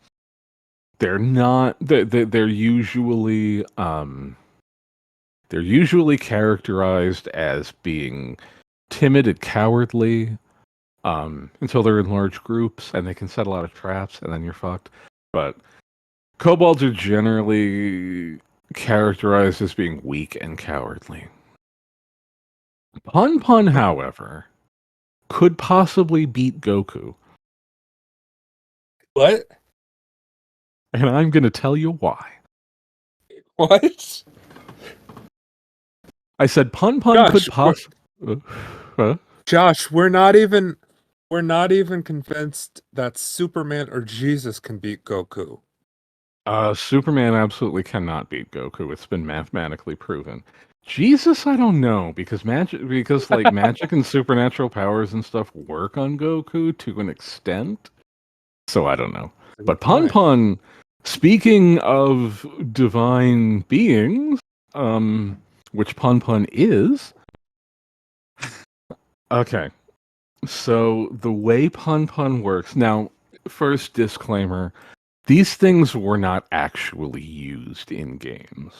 They're not. They're usually characterized as being timid and cowardly until they're in large groups and they can set a lot of traps and then you're fucked. But kobolds are generally characterized as being weak and cowardly. Pun Pun, however, could possibly beat Goku. What? And I'm going to tell you why. What? I said Pun Pun Josh, could possibly... Josh, we're not even convinced that Superman or Jesus can beat Goku. Superman absolutely cannot beat Goku. It's been mathematically proven. Jesus, I don't know, because magic and supernatural powers and stuff work on Goku to an extent. So I don't know. But Pun Pun, speaking of divine beings, which Pun Pun is. Okay. So the way Pun Pun works, now, first disclaimer, these things were not actually used in games.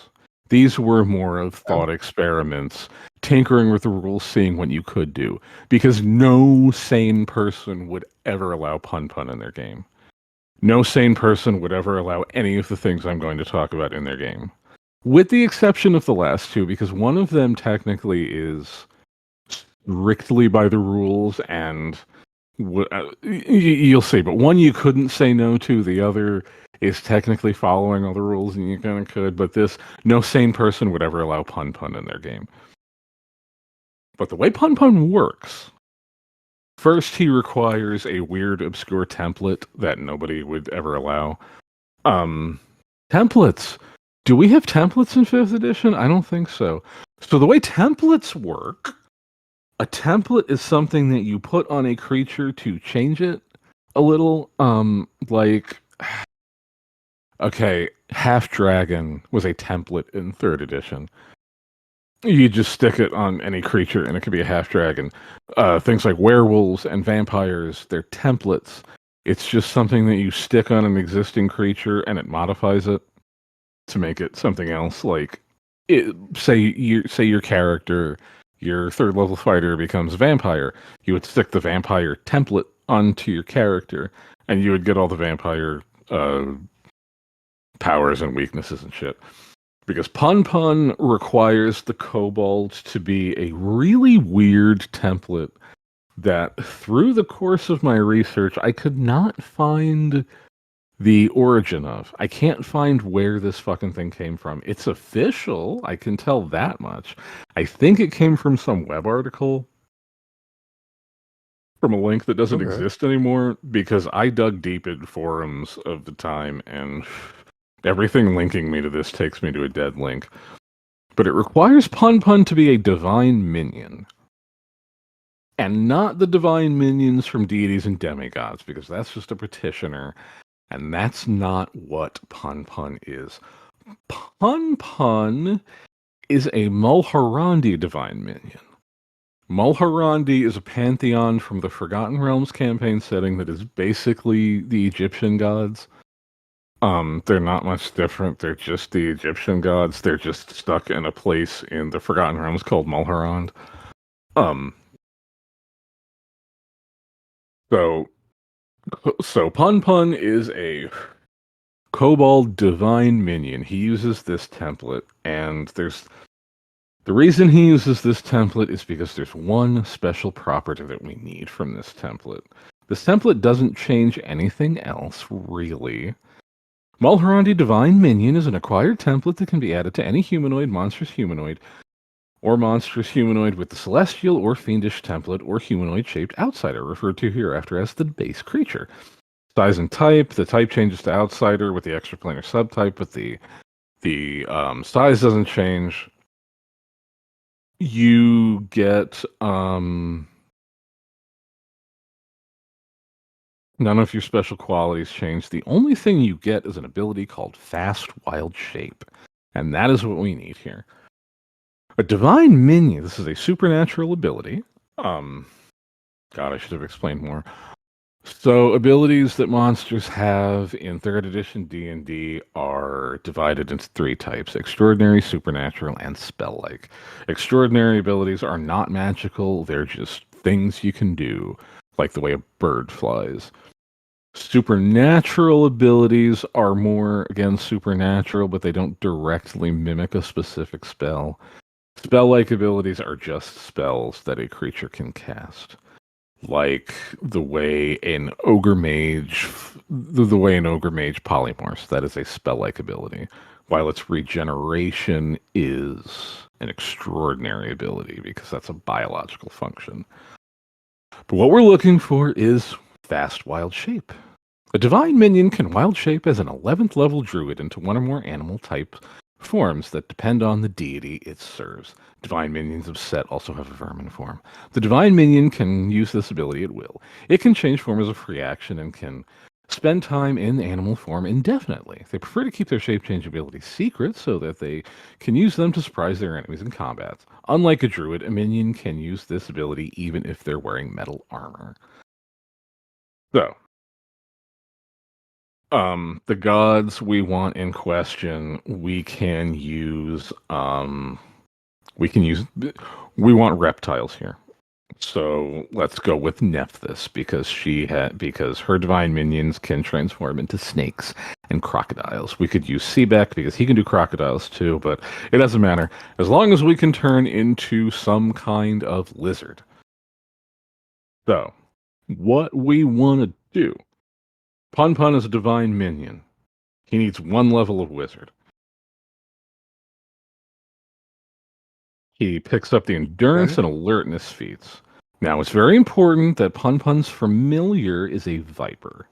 These were more of thought experiments, tinkering with the rules, seeing what you could do. Because no sane person would ever allow Pun Pun in their game. No sane person would ever allow any of the things I'm going to talk about in their game. With the exception of the last two, because one of them technically is strictly by the rules and you'll see, but one you couldn't say no to, the other is technically following all the rules and you kind of could, but this, no sane person would ever allow Pun Pun in their game. But the way Pun Pun works, first he requires a weird, obscure template that nobody would ever allow. Templates. Do we have templates in 5th edition? I don't think so. So the way templates work, a template is something that you put on a creature to change it a little. Okay, Half Dragon was a template in 3rd edition. You just stick it on any creature and it could be a half dragon. Things like werewolves and vampires, they're templates. It's just something that you stick on an existing creature and it modifies it to make it something else. Like, say your character, your 3rd level fighter becomes a vampire. You would stick the vampire template onto your character and you would get all the vampire powers and weaknesses and shit. Because Pun Pun requires the kobold to be a really weird template that, through the course of my research, I could not find the origin of. I can't find where this fucking thing came from. It's official, I can tell that much. I think it came from some web article, from a link that doesn't exist anymore, because I dug deep in forums of the time and everything linking me to this takes me to a dead link. But it requires Pun Pun to be a divine minion. And not the divine minions from deities and demigods, because that's just a petitioner. And that's not what Pun Pun is. Pun Pun is a Mulhorandi divine minion. Mulhorandi is a pantheon from the Forgotten Realms campaign setting that is basically the Egyptian gods. They're not much different. They're just the Egyptian gods. They're just stuck in a place in the Forgotten Realms called Mulhorand. Um, so, so Pun Pun is a Kobold Divine Minion. He uses this template, and the reason he uses this template is because there's one special property that we need from this template. This template doesn't change anything else, really. Mulhorandi Divine Minion is an acquired template that can be added to any humanoid, monstrous humanoid with the celestial or fiendish template or humanoid-shaped outsider, referred to hereafter as the base creature. Size and type. The type changes to outsider with the extraplanar subtype, but the size doesn't change. You get none of your special qualities change. The only thing you get is an ability called Fast Wild Shape, and that is what we need here. A Divine Minion. This is a supernatural ability. God, I should have explained more. So, abilities that monsters have in 3rd edition D&D are divided into 3 types: extraordinary, supernatural, and spell-like. Extraordinary abilities are not magical, they're just things you can do, like the way a bird flies. Supernatural abilities are more, again, supernatural, but they don't directly mimic a specific spell. Spell-like abilities are just spells that a creature can cast. Like the way an ogre mage polymorphs, that is a spell-like ability, while its regeneration is an extraordinary ability because that's a biological function. But what we're looking for is Fast Wild Shape. A divine minion can wild shape as an 11th level druid into one or more animal type forms that depend on the deity it serves. Divine minions of Set also have a vermin form. The divine minion can use this ability at will. It can change form as a free action and can spend time in animal form indefinitely. They prefer to keep their shape change abilities secret so that they can use them to surprise their enemies in combat. Unlike a druid, a minion can use this ability even if they're wearing metal armor. So, the gods we want in question, we want reptiles here. So let's go with Nephthys because her divine minions can transform into snakes and crocodiles. We could use Seebeck because he can do crocodiles too, but it doesn't matter as long as we can turn into some kind of lizard. So, what we want to do. Pun Pun is a divine minion. He needs 1 level of wizard. He picks up the endurance and alertness feats. Now, it's very important that Pun Pun's familiar is a viper.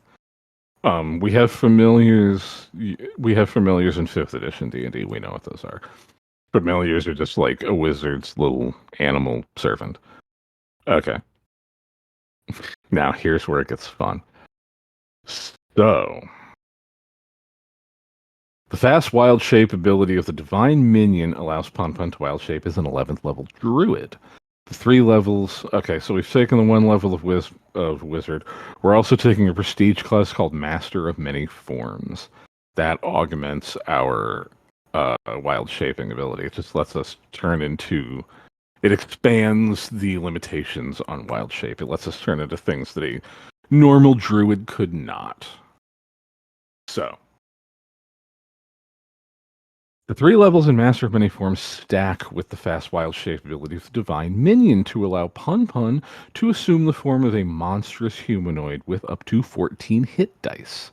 We have familiars in 5th edition D&D. We know what those are. Familiars are just like a wizard's little animal servant. Okay. Now, here's where it gets fun. So, the Fast Wild Shape ability of the Divine Minion allows Pun Pun to wild shape as an 11th level druid. The 3 levels. Okay, so we've taken the 1 level of wizard. We're also taking a prestige class called Master of Many Forms. That augments our wild shaping ability. It just lets us turn into. It expands the limitations on wild shape. It lets us turn into things that a normal druid could not. So, the 3 levels in Master of Many Forms stack with the Fast Wild Shape ability of the Divine Minion to allow Pun Pun to assume the form of a monstrous humanoid with up to 14 hit dice.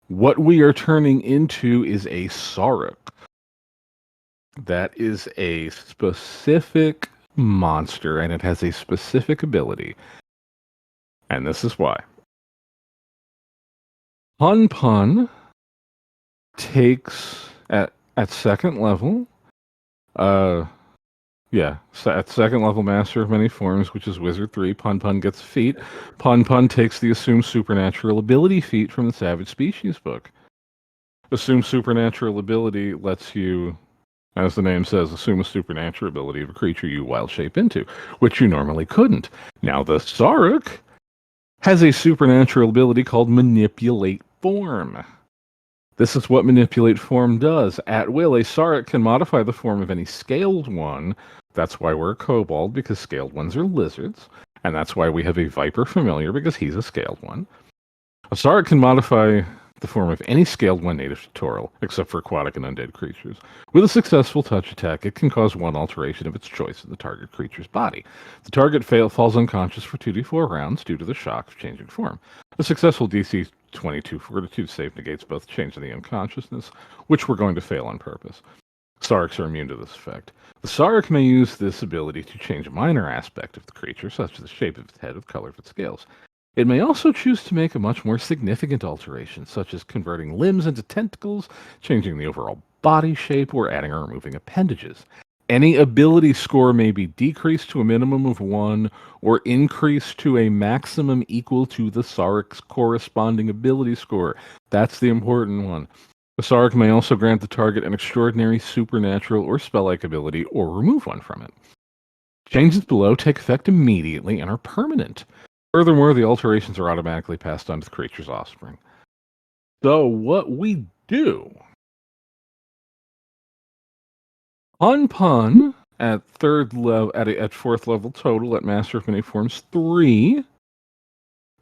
What we are turning into is a Saruk. That is a specific monster, and it has a specific ability. And this is why. Pun Pun takes at 2nd level, at 2nd level Master of Many Forms, which is Wizard 3, Pun Pun gets a feat. Pun Pun takes the Assume Supernatural Ability feat from the Savage Species book. Assume Supernatural Ability lets you As the name says, assume a supernatural ability of a creature you wild shape into, which you normally couldn't. Now the Saruk has a supernatural ability called Manipulate Form. This is what Manipulate Form does. At will, a Saruk can modify the form of any scaled one. That's why we're a kobold, because scaled ones are lizards. And that's why we have a Viper familiar, because he's a scaled one. A Saruk can modify the form of any scaled one native to Toril, except for aquatic and undead creatures. With a successful touch attack, it can cause one alteration of its choice in the target creature's body. The target falls unconscious for 2d4 rounds due to the shock of changing form. A successful DC 22 Fortitude save negates both change and the unconsciousness, which we're going to fail on purpose. Saruks are immune to this effect. The Saruk may use this ability to change a minor aspect of the creature, such as the shape of its head or the color of its scales. It may also choose to make a much more significant alteration, such as converting limbs into tentacles, changing the overall body shape, or adding or removing appendages. Any ability score may be decreased to a minimum of 1 or increased to a maximum equal to the Saruk's corresponding ability score. That's the important one. The Saruk may also grant the target an extraordinary supernatural or spell-like ability or remove one from it. Changes below take effect immediately and are permanent. Furthermore, the alterations are automatically passed on to the creature's offspring. So what we do... Pun at at fourth level total at Master of Many Forms 3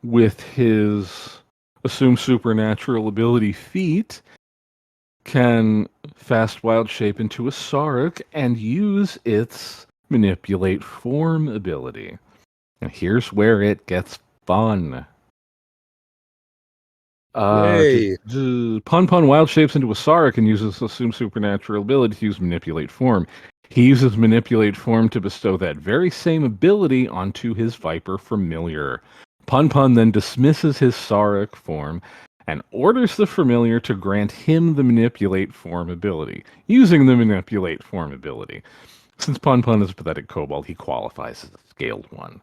with his Assume Supernatural ability feat can fast wild shape into a Saruk and use its Manipulate Form ability. And here's where it gets fun. Yay. Pun wild shapes into a Saruk and uses Assume Supernatural ability to use Manipulate Form. He uses Manipulate Form to bestow that very same ability onto his Viper familiar. Pun then dismisses his Saruk form and orders the familiar to grant him the Manipulate Form ability, using the Manipulate Form ability. Since Pun is a pathetic kobold, he qualifies as a scaled one.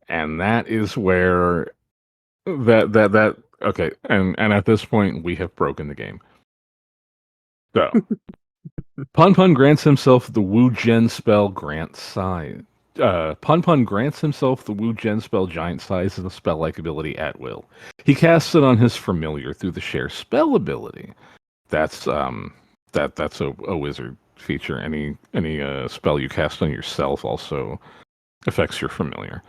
And that is where okay, and at this point we have broken the game. So Pun grants himself the Wu Gen spell grant size. Pun grants himself the Wu Gen spell giant size as a spell-like ability at will. He casts it on his familiar through the share spell ability. That's that's a wizard feature. Any spell you cast on yourself also affects your familiar,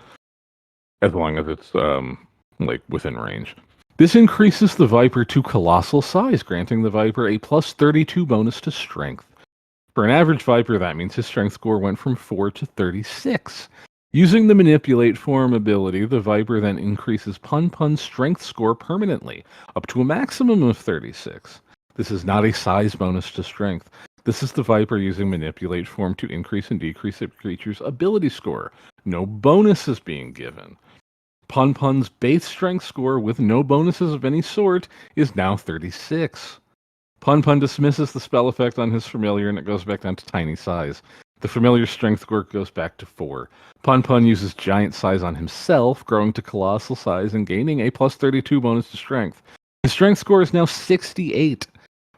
as long as it's like within range. This increases the Viper to colossal size, granting the Viper a plus 32 bonus to strength. For an average Viper, that means his strength score went from 4 to 36. Using the Manipulate Form ability, the Viper then increases Pun's strength score permanently, up to a maximum of 36. This is not a size bonus to strength. This is the Viper using Manipulate Form to increase and decrease a creature's ability score. No bonus is being given. Pun's base strength score with no bonuses of any sort is now 36. Pun dismisses the spell effect on his familiar and it goes back down to tiny size. The familiar's strength score goes back to 4. Pun uses giant size on himself, growing to colossal size and gaining a plus 32 bonus to strength. His strength score is now 68.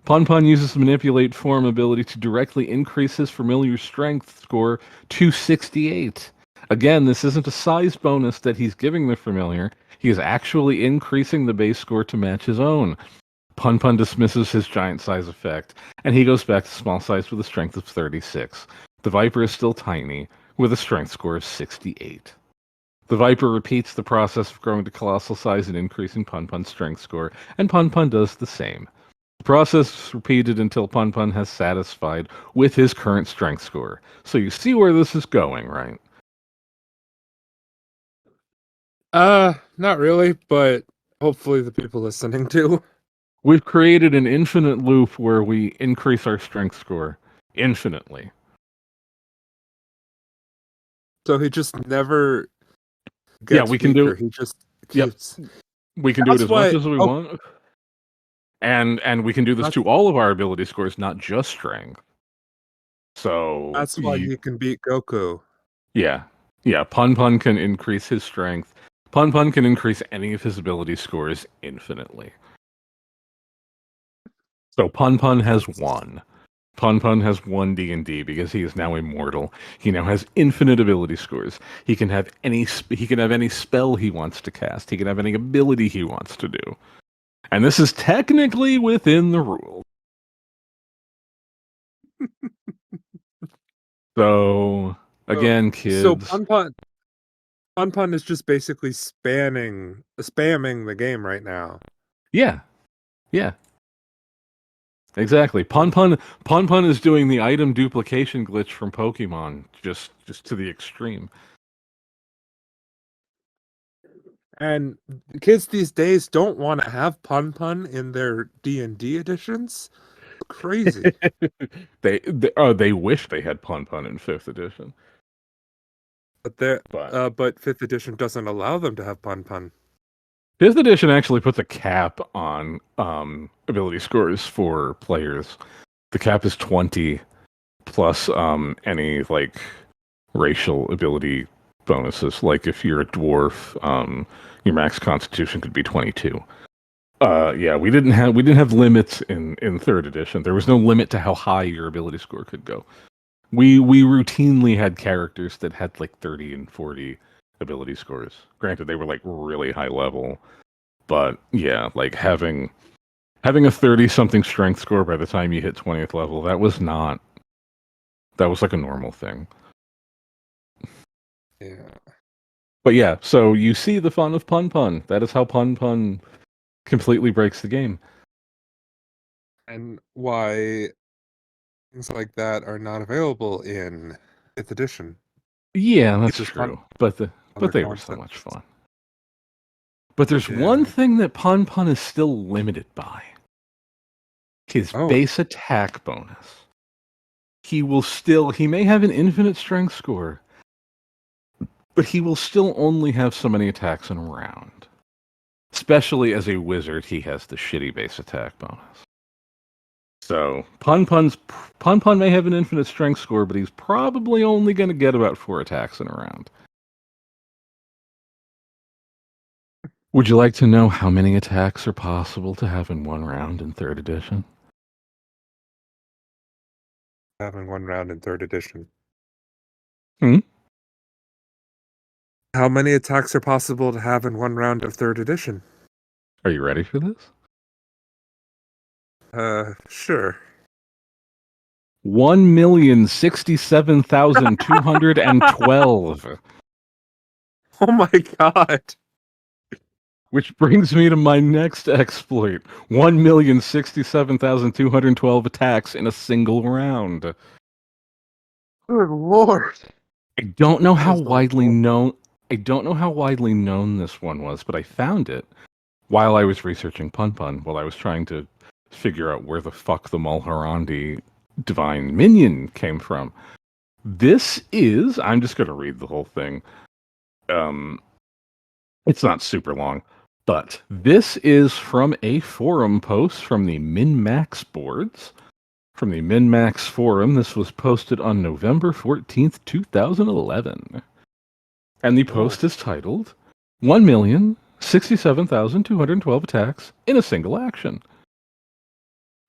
Pun uses the Manipulate Form ability to directly increase his familiar's strength score to 68. Again, this isn't a size bonus that he's giving the familiar. He is actually increasing the base score to match his own. Pun dismisses his giant size effect, and he goes back to small size with a strength of 36. The Viper is still tiny, with a strength score of 68. The Viper repeats the process of growing to colossal size and increasing Pun's strength score, and Pun does the same. The process is repeated until Pun has satisfied with his current strength score. So you see where this is going, right? Not really, but hopefully the people listening do. We've created an infinite loop where we increase our strength score infinitely. So he just never gets we can do weaker. it. He just Yep. keeps... We can do it That's as why- much as we want. And we can do this to all of our ability scores, not just strength. So That's why you can beat Goku. Yeah. Pun can increase his strength. Pun can increase any of his ability scores infinitely. So Pun has won. Pun Pun has one D&D because he is now immortal. He now has infinite ability scores. He can have any spell he wants to cast. He can have any ability he wants to do. And this is technically within the rules. So again, So kids. Pun Pun is just basically spamming the game right now. Yeah. Yeah. Exactly. Pun Pun is doing the item duplication glitch from Pokemon just to the extreme. And kids these days don't want to have Pun Pun in their D&D editions. Crazy. they wish they had Pun Pun in 5th edition. But But 5th edition doesn't allow them to have Pun Pun. 5th edition actually puts a cap on ability scores for players. The cap is 20 plus any like racial ability bonuses. Like if you're a dwarf, your max constitution could be 22. Yeah, we didn't have limits in 3rd edition. There was no limit to how high your ability score could go. We routinely had characters that had like 30 and 40 ability scores. Granted, they were like really high level, but yeah, like having a 30-something strength score by the time you hit 20th level, that was like a normal thing. Yeah. But yeah, so you see the fun of Pun Pun. That is how Pun Pun completely breaks the game. And why things like that are not available in 5th edition. Yeah, that's Just true. other But they were so much concepts. fun. But there's one Yeah. thing that Pun Pun is still limited by. His Oh. base attack bonus. He may have an infinite strength score, but he will still only have so many attacks in a round. Especially as a wizard, he has the shitty base attack bonus. So Pun Pun may have an infinite strength score, but he's probably only going to get about 4 attacks in a round. Would you like to know how many attacks are possible to have in one round in 3rd edition? Having one round in 3rd edition. Hmm? How many attacks are possible to have in one round of 3rd edition? Are you ready for this? Sure. 1,067,212. Oh my god. Which brings me to my next exploit. 1,067,212 attacks in a single round. Good lord. I don't know how That is widely awful. known this one was, but I found it while I was researching Pun Pun, while I was trying to figure out where the fuck the Mulharandi divine minion came from. I'm just going to read the whole thing. It's not super long, but this is from a forum post from the MinMax boards. From the MinMax forum, this was posted on November 14th, 2011. And the post is titled 1,067,212 attacks in a single action.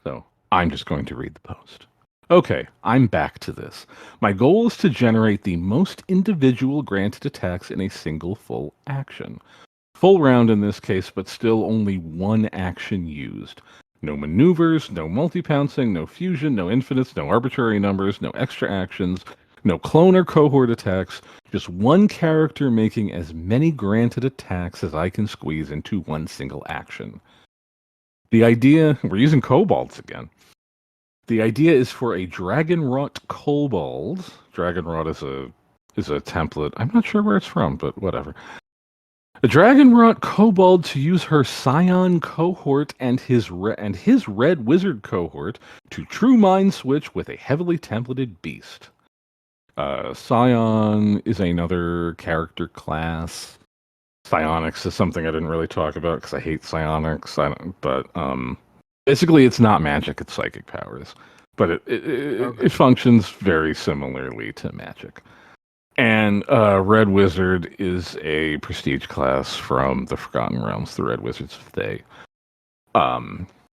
So I'm just going to read the post. Okay, I'm back to this. My goal is to generate the most individual granted attacks in a single full action. Full round in this case, but still only one action used. No maneuvers, no multi-pouncing, no fusion, no infinites, no arbitrary numbers, no extra actions, no clone or cohort attacks, just one character making as many granted attacks as I can squeeze into one single action. The idea, we're using kobolds again. The idea is for a dragon-wrought kobold. Dragon-wrought is a template. I'm not sure where it's from, but whatever. A dragon-wrought kobold to use her scion cohort and his red wizard cohort to true mind switch with a heavily templated beast. Scion is another character class. Psionics is something I didn't really talk about because I hate psionics. Basically, it's not magic; it's psychic powers, but it functions very similarly to magic. And Red Wizard is a prestige class from the Forgotten Realms, the Red Wizards of Thay.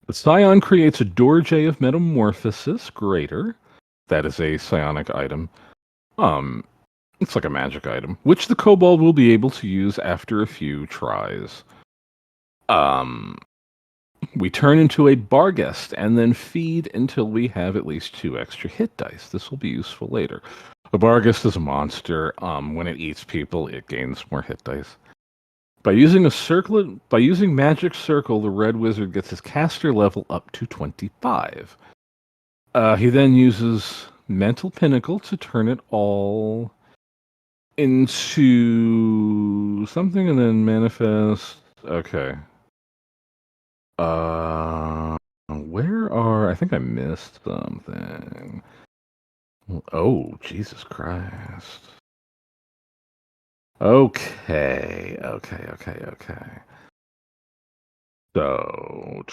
The Scion creates a Dorje of Metamorphosis Greater. That is a psionic item. It's like a magic item, which the kobold will be able to use after a few tries. We turn into a Barghest and then feed until we have at least 2 extra hit dice. This will be useful later. A Barghest is a monster. When it eats people, it gains more hit dice. By using Magic Circle, the Red Wizard gets his caster level up to 25. He then uses Mental Pinnacle to turn it all into something and then manifest. Okay. I think I missed something. Oh, Jesus Christ. Okay. So,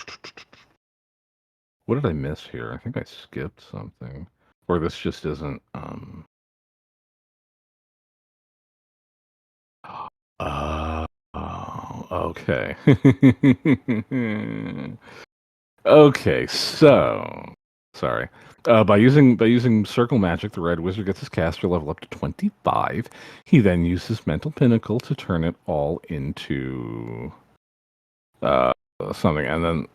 what did I miss here? I think I skipped something. Or this just isn't, okay. Okay, so sorry. By using circle magic, the Red Wizard gets his caster level up to 25. He then uses Mental Pinnacle to turn it all into something, and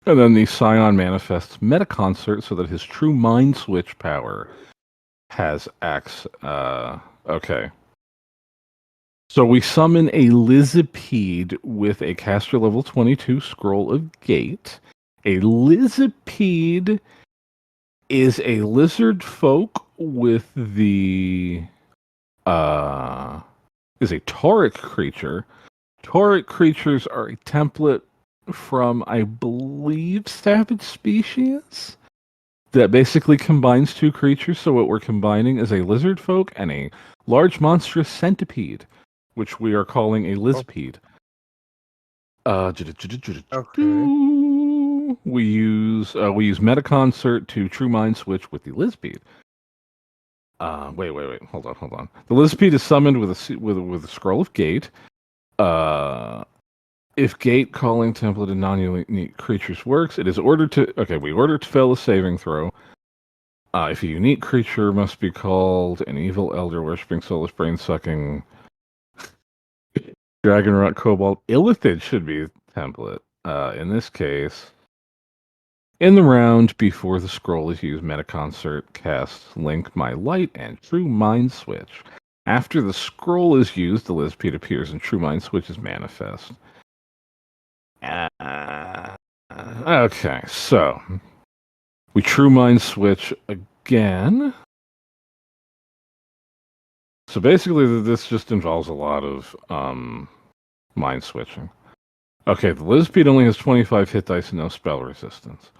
then the Scion manifests Meta Concert so that his true Mind Switch power has acts. Okay. So we summon a Lizipede with a caster level 22 Scroll of Gate. A Lizipede is a lizard folk with is a tauric creature. Tauric creatures are a template from, I believe, Savage Species that basically combines 2 creatures. So what we're combining is a lizard folk and a large monstrous centipede, which we are calling a Lizpede. Okay. We use Meta Concert to True Mind Switch with the Lizpede. Wait. Hold on. The Lizpede is summoned with a Scroll of Gate. If Gate calling template and non-unique creatures works, it is ordered to. Okay, we order to fail a saving throw. If a unique creature must be called an evil elder worshipping soulless brain sucking dragon rot kobold, Illithid should be template. In this case, in the round before the scroll is used, Meta Concert casts Link My Light and True Mind Switch. After the scroll is used, the Lizpede appears and True Mind Switch is manifest. Okay, so we True Mind Switch again. So basically, this just involves a lot of mind switching. Okay, the Lizpede only has 25 hit dice and no spell resistance.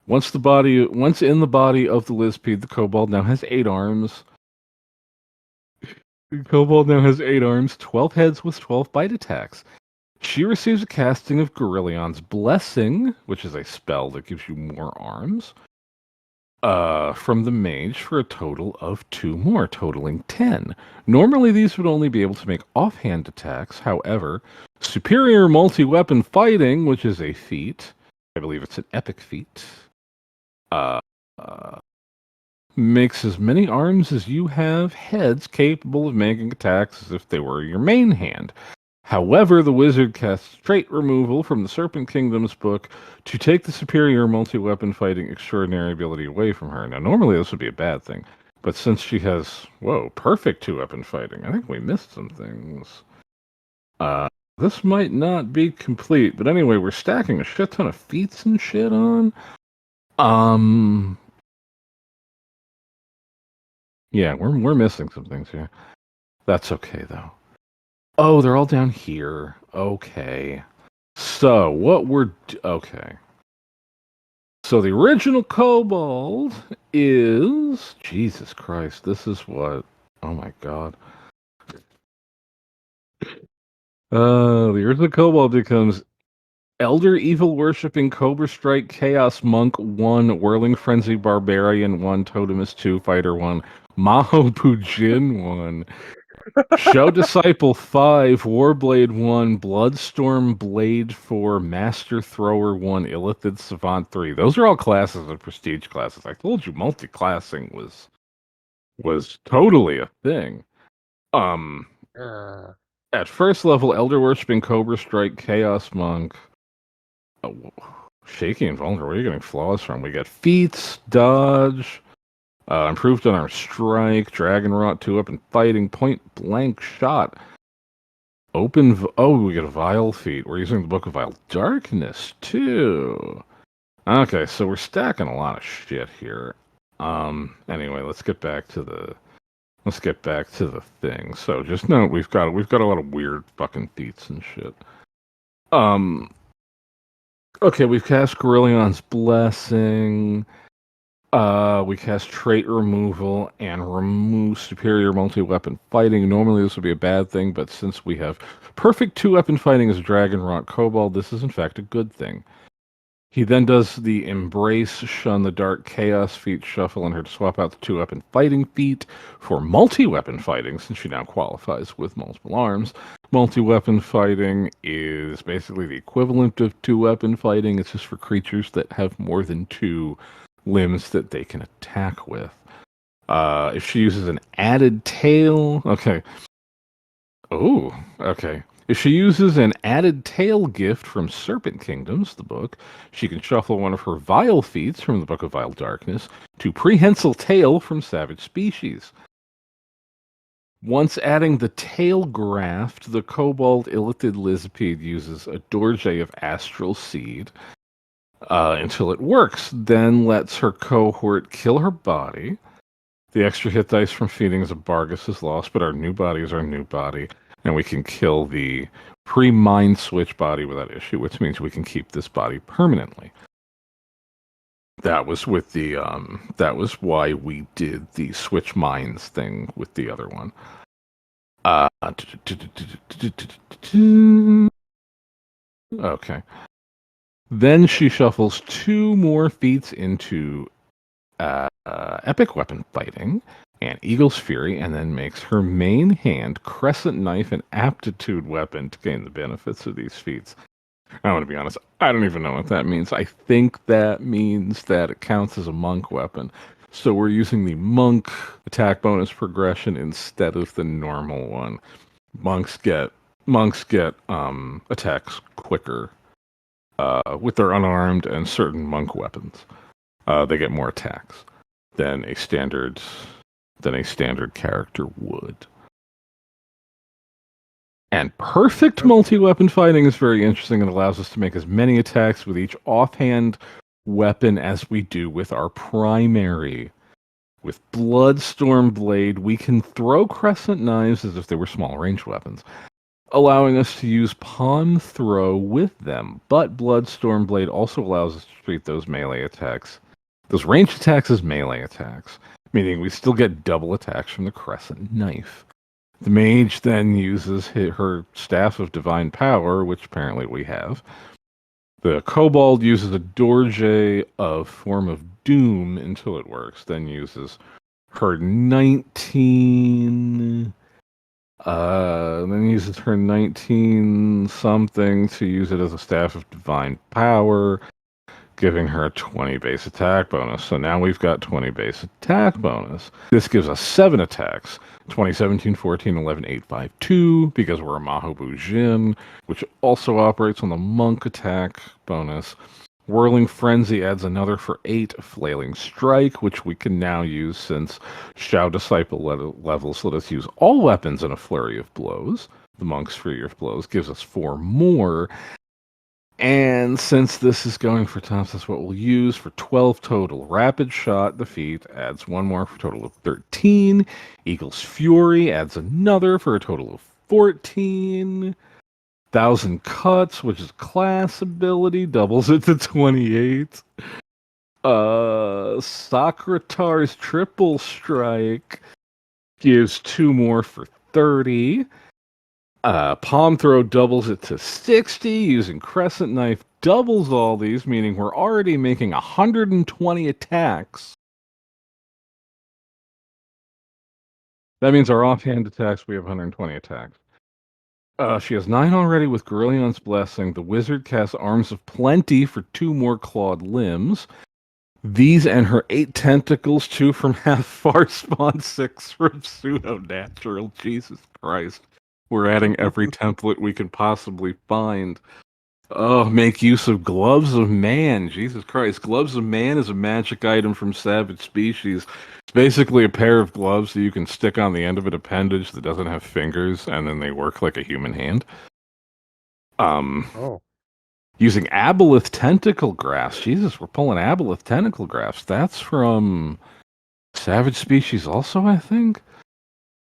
Once in the body of the Lizpede, the kobold now has 8 arms. The kobold now has 8 arms, 12 heads with 12 bite attacks. She receives a casting of Gorillion's Blessing, which is a spell that gives you more arms, from the mage for a total of 2 more, totaling 10. Normally, these would only be able to make offhand attacks. However, superior multi-weapon fighting, which is a feat, I believe it's an epic feat, makes as many arms as you have heads capable of making attacks as if they were your main hand. However, the wizard casts trait removal from the Serpent Kingdom's book to take the superior multi-weapon fighting extraordinary ability away from her. Now, normally this would be a bad thing, but since she has, perfect 2-weapon fighting, I think we missed some things. This might not be complete, but anyway, we're stacking a shit ton of feats and shit on. Yeah, we're missing some things here. That's okay, though. Oh, they're all down here. Okay. So, okay. So, the original kobold is... Jesus Christ, this is what... Oh my god. The original kobold becomes Elder Evil Worshipping Cobra Strike Chaos Monk 1, Whirling Frenzy Barbarian 1, Totemus 2, Fighter 1, Maho Pujin 1. Show Disciple 5, Warblade 1, Bloodstorm Blade 4, Master Thrower 1, Illithid Savant 3. Those are all classes and prestige classes. I told you multi-classing was totally a thing. Yeah. At first level, Elder Worshipping, Cobra Strike, Chaos Monk, oh, Shaky and Vulnerable. Where are you getting flaws from? We got Feats, Dodge, improved on our Strike, Dragon Rot, 2 up and Fighting, Point Blank Shot, we got a Vile Feat. We're using the Book of Vile Darkness, too. Okay, so we're stacking a lot of shit here. Anyway, let's get back to the thing. So just note we've got a lot of weird fucking feats and shit. Okay, we've cast Gorillion's Blessing. We cast Trait Removal and remove Superior Multi-Weapon Fighting. Normally this would be a bad thing, but since we have perfect 2-weapon fighting as Dragon Rot Kobold, this is in fact a good thing. He then does the Embrace, Shun the Dark, Chaos feat, shuffle in her to swap out the 2-weapon fighting feat for multi-weapon fighting, since she now qualifies with multiple arms. Multi-weapon fighting is basically the equivalent of 2-weapon fighting. It's just for creatures that have more than 2 limbs that they can attack with. If she uses an added tail, okay. Oh, okay. If she uses an added tail gift from Serpent Kingdoms, the book, she can shuffle one of her Vile feats from the Book of Vile Darkness to Prehensile Tail from Savage Species. Once adding the tail graft, the Kobold Illithid Lizipede uses a Dorje of Astral Seed until it works, then lets her cohort kill her body. The extra hit dice from feeding as a Bargus is lost, but our new body is our new body, and we can kill the pre-mind switch body without issue, which means we can keep this body permanently. That was with the that was why we did the switch minds thing with the other one. Okay. Then she shuffles 2 more feats into Epic Weapon Fighting and Eagle's Fury, and then makes her main hand Crescent Knife and Aptitude Weapon to gain the benefits of these feats. I want to be honest, I don't even know what that means. I think that means that it counts as a monk weapon. So we're using the monk attack bonus progression instead of the normal one. Monks get attacks quicker with their unarmed and certain monk weapons. They get more attacks than a standard character would. And perfect multi-weapon fighting is very interesting. It allows us to make as many attacks with each offhand weapon as we do with our primary. With Bloodstorm Blade, we can throw crescent knives as if they were small range weapons, allowing us to use palm throw with them. But Bloodstorm Blade also allows us to treat those melee attacks, those ranged attacks, as melee attacks, meaning we still get double attacks from the crescent knife. The mage then uses her Staff of Divine Power, which apparently we have. The kobold uses a Dorje of Form of Doom until it works, then uses her 19 something to use it as a Staff of Divine Power, giving her a 20 base attack bonus. So now we've got 20 base attack bonus. This gives us 7 attacks. 20, 17, 14, 11, 8, 5, 2, because we're a Mahobu Jin, which also operates on the monk attack bonus. Whirling Frenzy adds another for 8, Flailing Strike, which we can now use since Shao Disciple levels let us use all weapons in a flurry of blows. The monk's flurry of blows gives us 4 more. And since this is going for tops, that's what we'll use for 12 total. Rapid Shot, the feat, adds 1 more for a total of 13. Eagle's Fury adds another for a total of 14. 1,000 Cuts, which is class ability, doubles it to 28. Sakratar's Triple Strike gives 2 more for 30. Palm Throw doubles it to 60. Using Crescent Knife doubles all these, meaning we're already making 120 attacks That means our offhand attacks, we have 120 attacks. She has 9 already with Gorillion's Blessing. The wizard casts Arms of Plenty for 2 more clawed limbs. These and her 8 tentacles, 2 from half far spawn, 6 from pseudo-natural. Jesus Christ. We're adding every template we can possibly find. Oh, make use of Gloves of Man. Jesus Christ. Gloves of Man is a magic item from Savage Species. It's basically a pair of gloves that you can stick on the end of an appendage that doesn't have fingers, and then they work like a human hand. Oh. Using Aboleth Tentacle Grafts. Jesus, we're pulling Aboleth Tentacle Grafts. That's from Savage Species also, I think.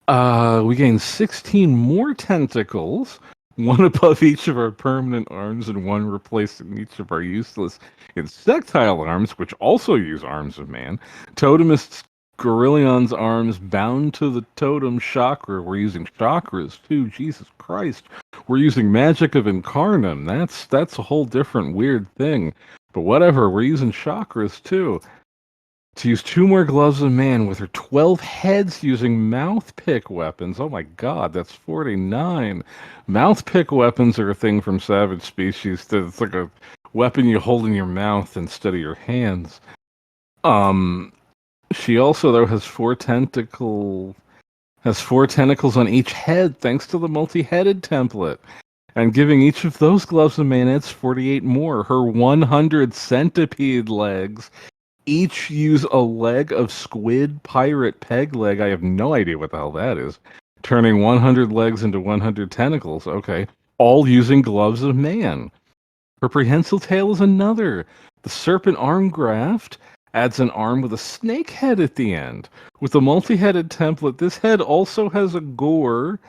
We gain 16 more tentacles, 1 above each of our permanent arms and 1 replacing each of our useless insectile arms, which also use Arms of Man. Totemist's Gorillion's arms bound to the totem chakra. We're using chakras too. Jesus Christ. We're using Magic of Incarnum. That's a whole different weird thing. But whatever, we're using chakras too. To use 2 more Gloves of Man with her 12 heads using mouth pick weapons. Oh my god, that's 49. Mouth pick weapons are a thing from Savage Species. It's like a weapon you hold in your mouth instead of your hands. She also though has 4 tentacles on each head thanks to the multi-headed template. And giving each of those Gloves of Man adds 48 more. Her 100 centipede legs each use a leg of squid pirate peg leg. I have no idea what the hell that is. Turning 100 legs into 100 tentacles. Okay. All using Gloves of Man. Her prehensile tail is another. The serpent arm graft adds an arm with a snake head at the end. With the multi-headed template, this head also has a gore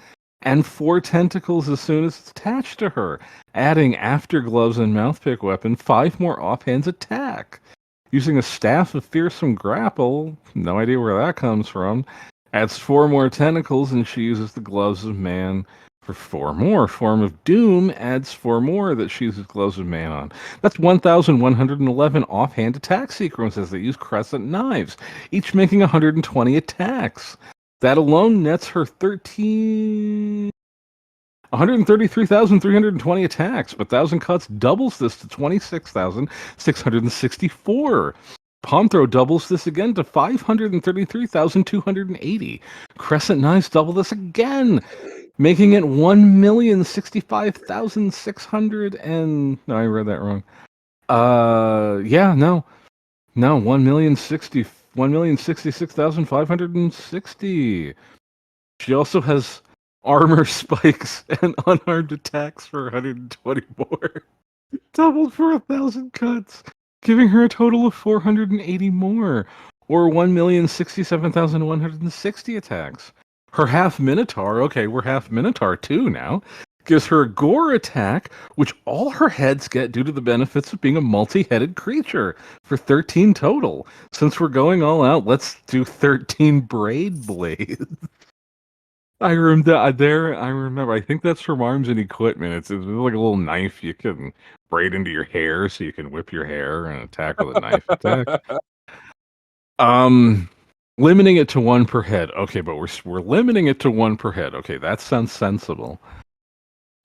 and 4 tentacles as soon as it's attached to her, adding after gloves and mouthpick weapon 5 more offhands attack. Using a staff of fearsome grapple, no idea where that comes from, adds 4 more tentacles, and she uses the Gloves of Man for 4 more. Form of Doom adds 4 more that she uses Gloves of Man on. That's 1,111 offhand attack sequences that use crescent knives, each making 120 attacks. That alone nets her 133,320 attacks, but 1,000 Cuts doubles this to 26,664. Palm Throw doubles this again to 533,280. Crescent Knives double this again, making it 1,065,600 and... No, I read that wrong. No, 1,066,560. She also has armor spikes and unarmed attacks for 120 more. Doubled for 1,000 cuts, giving her a total of 480 more, or 1,067,160 attacks. Her half Minotaur, okay, we're half Minotaur too now, gives her a gore attack, which all her heads get due to the benefits of being a multi-headed creature, for 13 total. Since we're going all out, let's do 13 braid blades. I remember. I think that's from Arms and Equipment. It's like a little knife you can braid into your hair, so you can whip your hair and attack with a knife attack. Limiting it to 1 per head. Okay, but we're limiting it to 1 per head. Okay, that sounds sensible.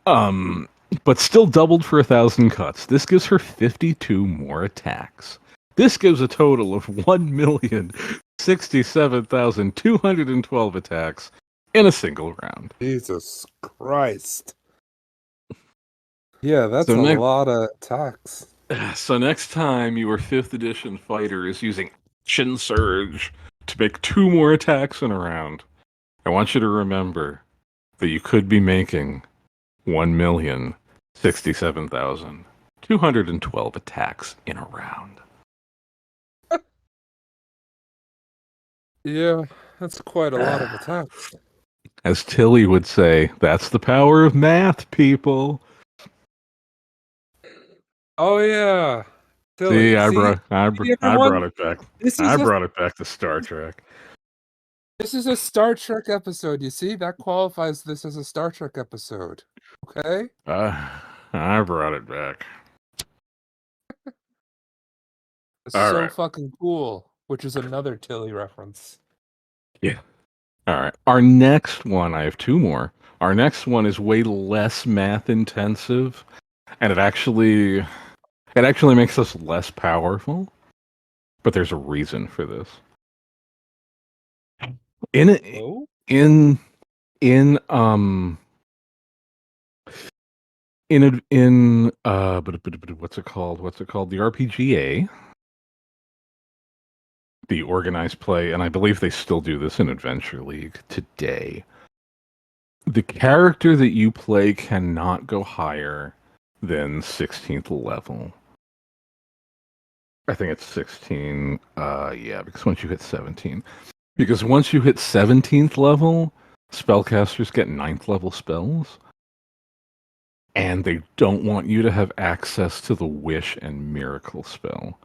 But still doubled for 1,000 cuts. This gives her 52 more attacks. This gives a total of 1,067,212 attacks in a single round. Jesus Christ. Yeah, that's So a lot of attacks. So next time your 5th edition fighter is using Action Surge to make 2 more attacks in a round, I want you to remember that you could be making 1,067,212 attacks in a round. Yeah, that's quite a lot of attacks. As Tilly would say, that's the power of math, people. Oh yeah, Tilly. See, I See, brought it back. This I is brought it back to Star Trek. this is a Star Trek episode. You see, that qualifies this as a Star Trek episode. Okay. I brought it back. It's All so right. fucking cool. Which is another Tilly reference. Yeah. All right. Our next one, I have two more. Our next one is way less math intensive, and it actually makes us less powerful. But there's a reason for this. In it, Oh, in what's it called? What's it called? The RPGA, the organized play, and I believe they still do this in Adventure League today. The character that you play cannot go higher than 16th level. I think it's 16. Yeah, because once you hit 17. Because once you hit 17th level, spellcasters get 9th level spells. And they don't want you to have access to the Wish and Miracle spell.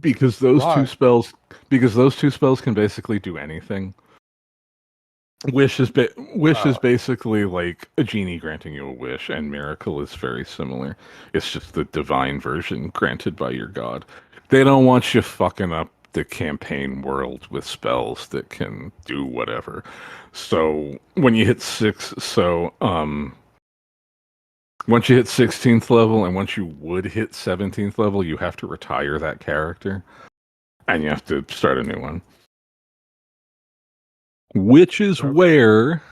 Because those two why? spells can basically do anything. Wish is basically like a genie granting you a wish, and Miracle is very similar. It's just the divine version granted by your god. They don't want you fucking up the campaign world with spells that can do whatever. So when you hit once you hit 16th level, and once you would hit 17th level, you have to retire that character, and you have to start a new one. Which is Okay. where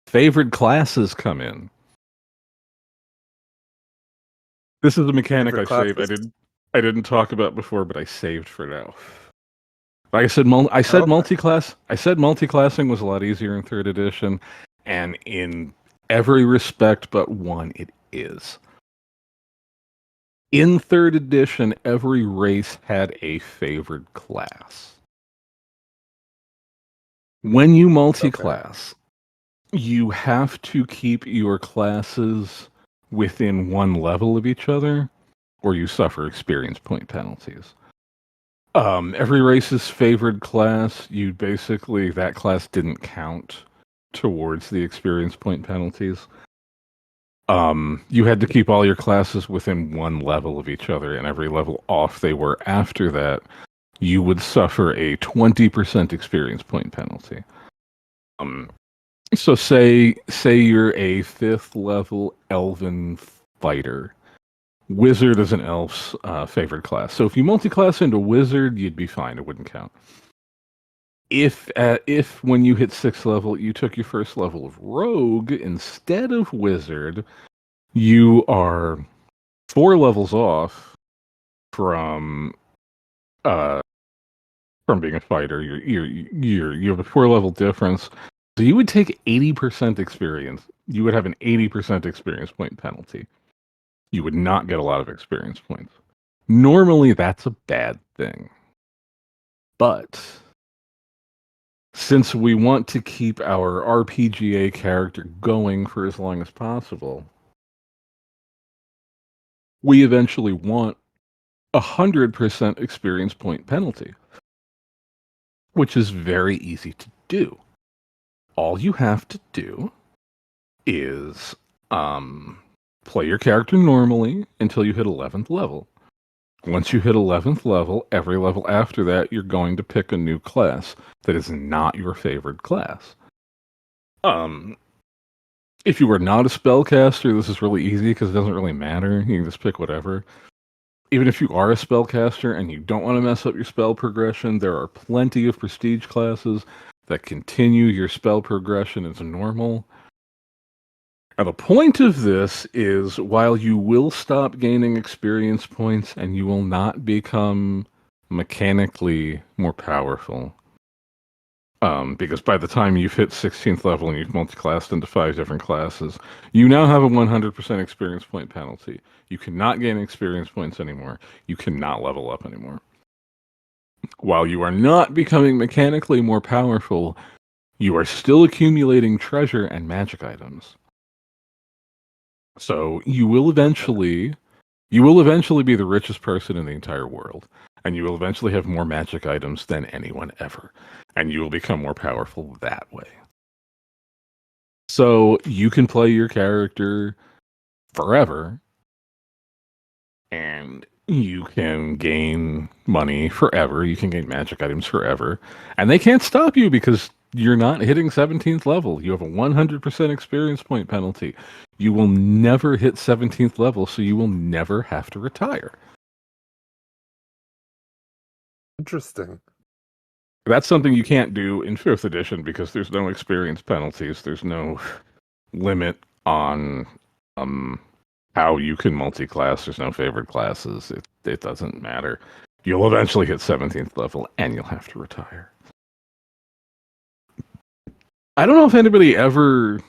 favored classes come in. This is a mechanic I Favorite saved. I classes? didn't talk about before, but I saved for now. Like I said, Okay. multi-class. I said multi-classing was a lot easier in third edition, and in every respect but one, it is. In third edition, every race had a favored class. When you Okay. multi-class, you have to keep your classes within one level of each other, or you suffer experience point penalties. Every race's favored class, that class didn't count towards the experience point penalties. You had to keep all your classes within one level of each other, and every level off they were after that, you would suffer a 20% experience point penalty. So say you're a 5th level elven fighter. Wizard is an elf's favorite class. So if you multi-class into wizard, you'd be fine. It wouldn't count. If when you hit 6th level, you took your first level of rogue instead of wizard, you are 4 levels off from uh from being a fighter. You have a 4 level difference. So you would take 80% experience. You would have an 80% experience point penalty. You would not get a lot of experience points. Normally, that's a bad thing. But since we want to keep our RPGA character going for as long as possible, we eventually want 100% experience point penalty, which is very easy to do. All you have to do is play your character normally until you hit 11th level. Once you hit 11th level, every level after that, you're going to pick a new class that is not your favorite class. If you are not a spellcaster, this is really easy because it doesn't really matter. You can just pick whatever. Even if you are a spellcaster and you don't want to mess up your spell progression, there are plenty of prestige classes that continue your spell progression as normal. Now, the point of this is while you will stop gaining experience points and you will not become mechanically more powerful, because by the time you've hit 16th level and you've multi-classed into 5 different classes, you now have a 100% experience point penalty. You cannot gain experience points anymore. You cannot level up anymore. While you are not becoming mechanically more powerful, you are still accumulating treasure and magic items. So you will eventually be the richest person in the entire world, and you will eventually have more magic items than anyone ever, and you will become more powerful that way. So you can play your character forever, and You can gain money forever. You can gain magic items forever. And they can't stop you because you're not hitting 17th level. You have a 100% experience point penalty. You will never hit 17th level, so you will never have to retire. Interesting. That's something you can't do in 5th edition because there's no experience penalties. There's no limit on how you can multi-class. There's no favorite classes. It doesn't matter. You'll eventually hit 17th level and you'll have to retire. I don't know if anybody ever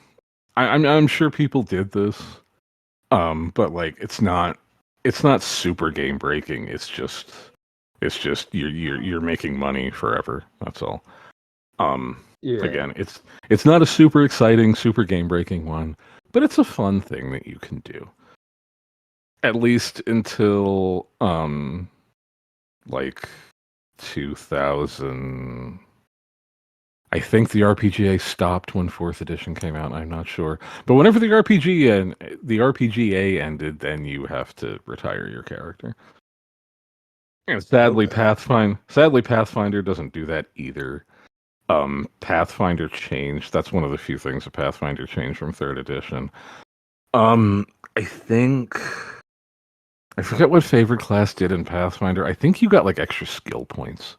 I'm sure people did this. But like it's not super game breaking. It's just you're making money forever. That's all. Yeah. Again, it's not a super exciting, super game breaking one, but it's a fun thing that you can do. At least until like 2000. I think the RPGA stopped when 4th edition came out. I'm not sure, but whenever the RPGA ended, then you have to retire your character. And sadly, Okay. Pathfinder doesn't do that either. Pathfinder changed. That's one of the few things that Pathfinder changed from 3rd edition. I think I forget what favorite class did in Pathfinder. I think you got like extra skill points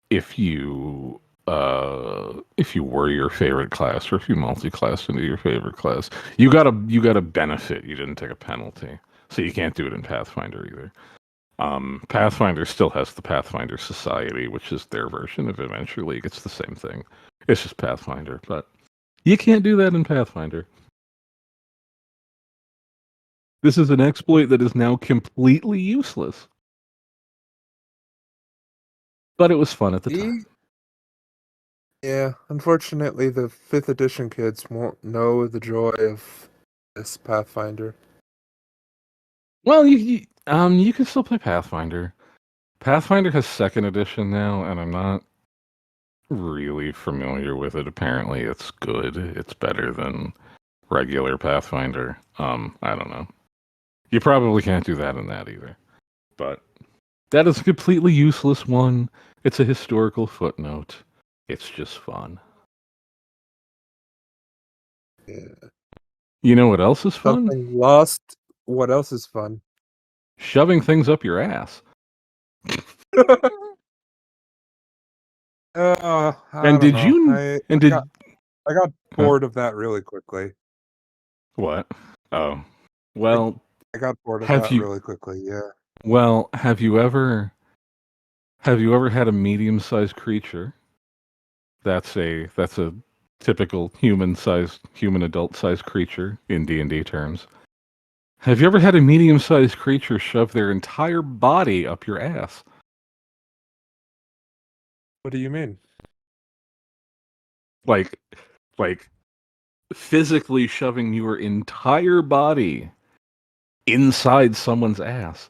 if you were your favorite class or if you multi-classed into your favorite class. You got a benefit. You didn't take a penalty. So you can't do it in Pathfinder either. Pathfinder still has the Pathfinder Society, which is their version of Adventure League. It's the same thing. It's just Pathfinder, but you can't do that in Pathfinder. This is an exploit that is now completely useless. But it was fun at the time. Yeah, unfortunately, the 5th edition kids won't know the joy of this Pathfinder. Well, you can still play Pathfinder. Pathfinder has 2nd edition now, and I'm not really familiar with it. Apparently, it's good. It's better than regular Pathfinder. I don't know. You probably can't do that in that either. But that is a completely useless one. It's a historical footnote. It's just fun. Yeah. You know what else is fun? Something lost. What else is fun? Shoving things up your ass. I And don't did know. you? And did I got huh? bored of that really quickly. What? Oh, I, well, I got bored of have that you? really quickly. Yeah. Well, have you ever had a medium-sized creature? That's a typical human adult-sized creature in D&D terms. Have you ever had a medium-sized creature shove their entire body up your ass? What do you mean? Like like physically shoving your entire body inside someone's ass.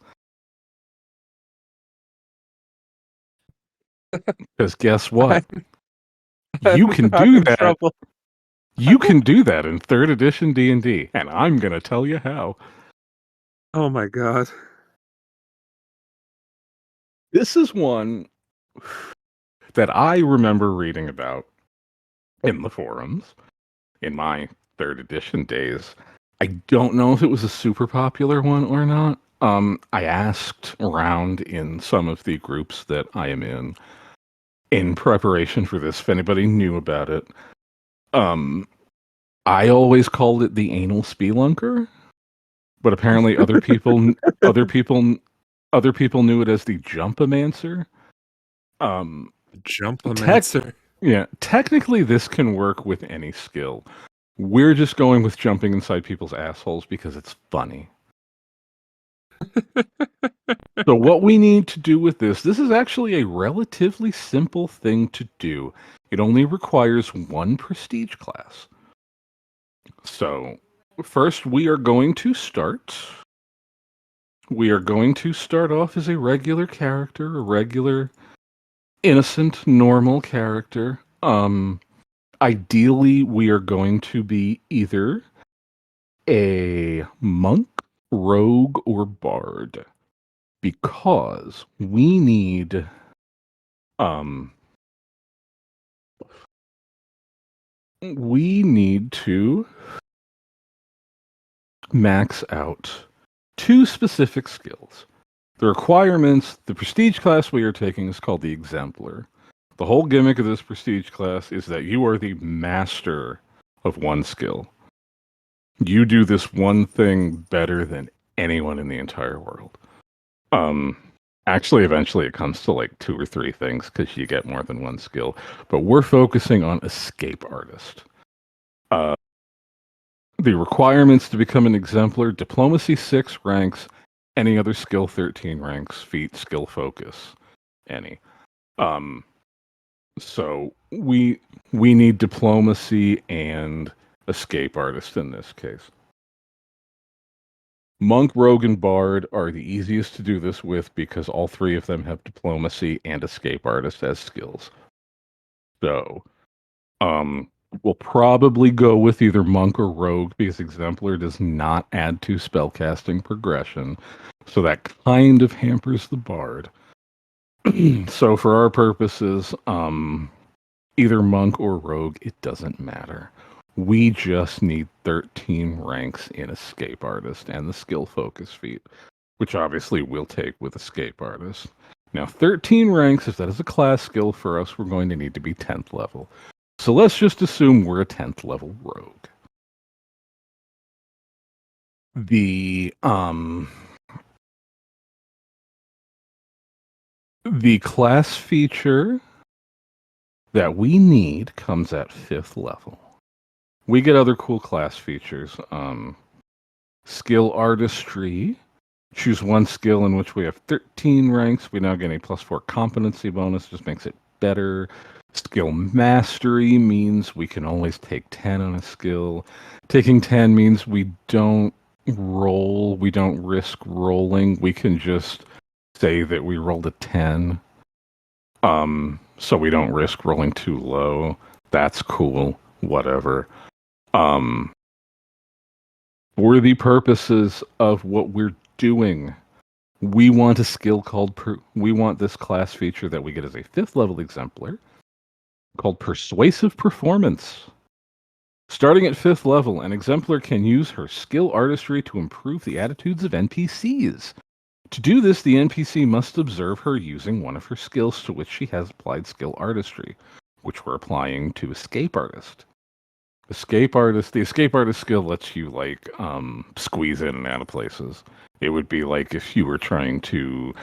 Because guess what? You I'm can do having that. trouble. You can do that in 3rd edition D&D, and I'm going to tell you how. Oh my god. This is one that I remember reading about in the forums in my 3rd edition days. I don't know if it was a super popular one or not. I asked around in some of the groups that I am in preparation for this if anybody knew about it. I always called it the anal spelunker, but apparently other people other people knew it as the jumpamancer. Tech Jumpamancer. Yeah, technically this can work with any skill. We're just going with jumping inside people's assholes because it's funny. So what we need to do with this is actually a relatively simple thing to do. It only requires 1 prestige class. So first we are going to start off as a regular character, a regular innocent normal character. Ideally we are going to be either a monk, rogue, or bard. because we need to max out 2 specific skills. The requirements, the prestige class we are taking is called the Exemplar. The whole gimmick of this prestige class is that you are the master of one skill. You do this one thing better than anyone in the entire world. Actually, eventually it comes to like 2 or 3 things because you get more than one skill. But we're focusing on Escape Artist. The requirements to become an Exemplar: Diplomacy 6 ranks, any other skill 13 ranks, feat, skill, focus, any. So we need Diplomacy and Escape Artist in this case. Monk, Rogue, and Bard are the easiest to do this with because all 3 of them have Diplomacy and Escape Artist as skills. So, we'll probably go with either Monk or Rogue because Exemplar does not add to spellcasting progression. So that kind of hampers the Bard. So for our purposes, either Monk or Rogue, it doesn't matter. We just need 13 ranks in Escape Artist and the skill focus feat, which obviously we'll take with Escape Artist. Now, 13 ranks, if that is a class skill for us, we're going to need to be 10th level. So let's just assume we're a 10th level Rogue. The class feature that we need comes at 5th level. We get other cool class features. Skill Artistry. Choose one skill in which we have 13 ranks. We now get a +4 competency bonus, just makes it better. Skill Mastery means we can always take 10 on a skill. Taking 10 means we don't roll, we don't risk rolling. We can just say that we rolled a 10. So we don't risk rolling too low. That's cool. Whatever. For the purposes of what we're doing, we want a skill called we want this class feature that we get as a 5th level Exemplar called Persuasive Performance. Starting at 5th level, an Exemplar can use her skill Artistry to improve the attitudes of NPCs. To do this, the NPC must observe her using one of her skills to which she has applied skill Artistry, which we're applying to Escape Artist. The Escape Artist skill lets you like squeeze in and out of places. It would be like if you were trying to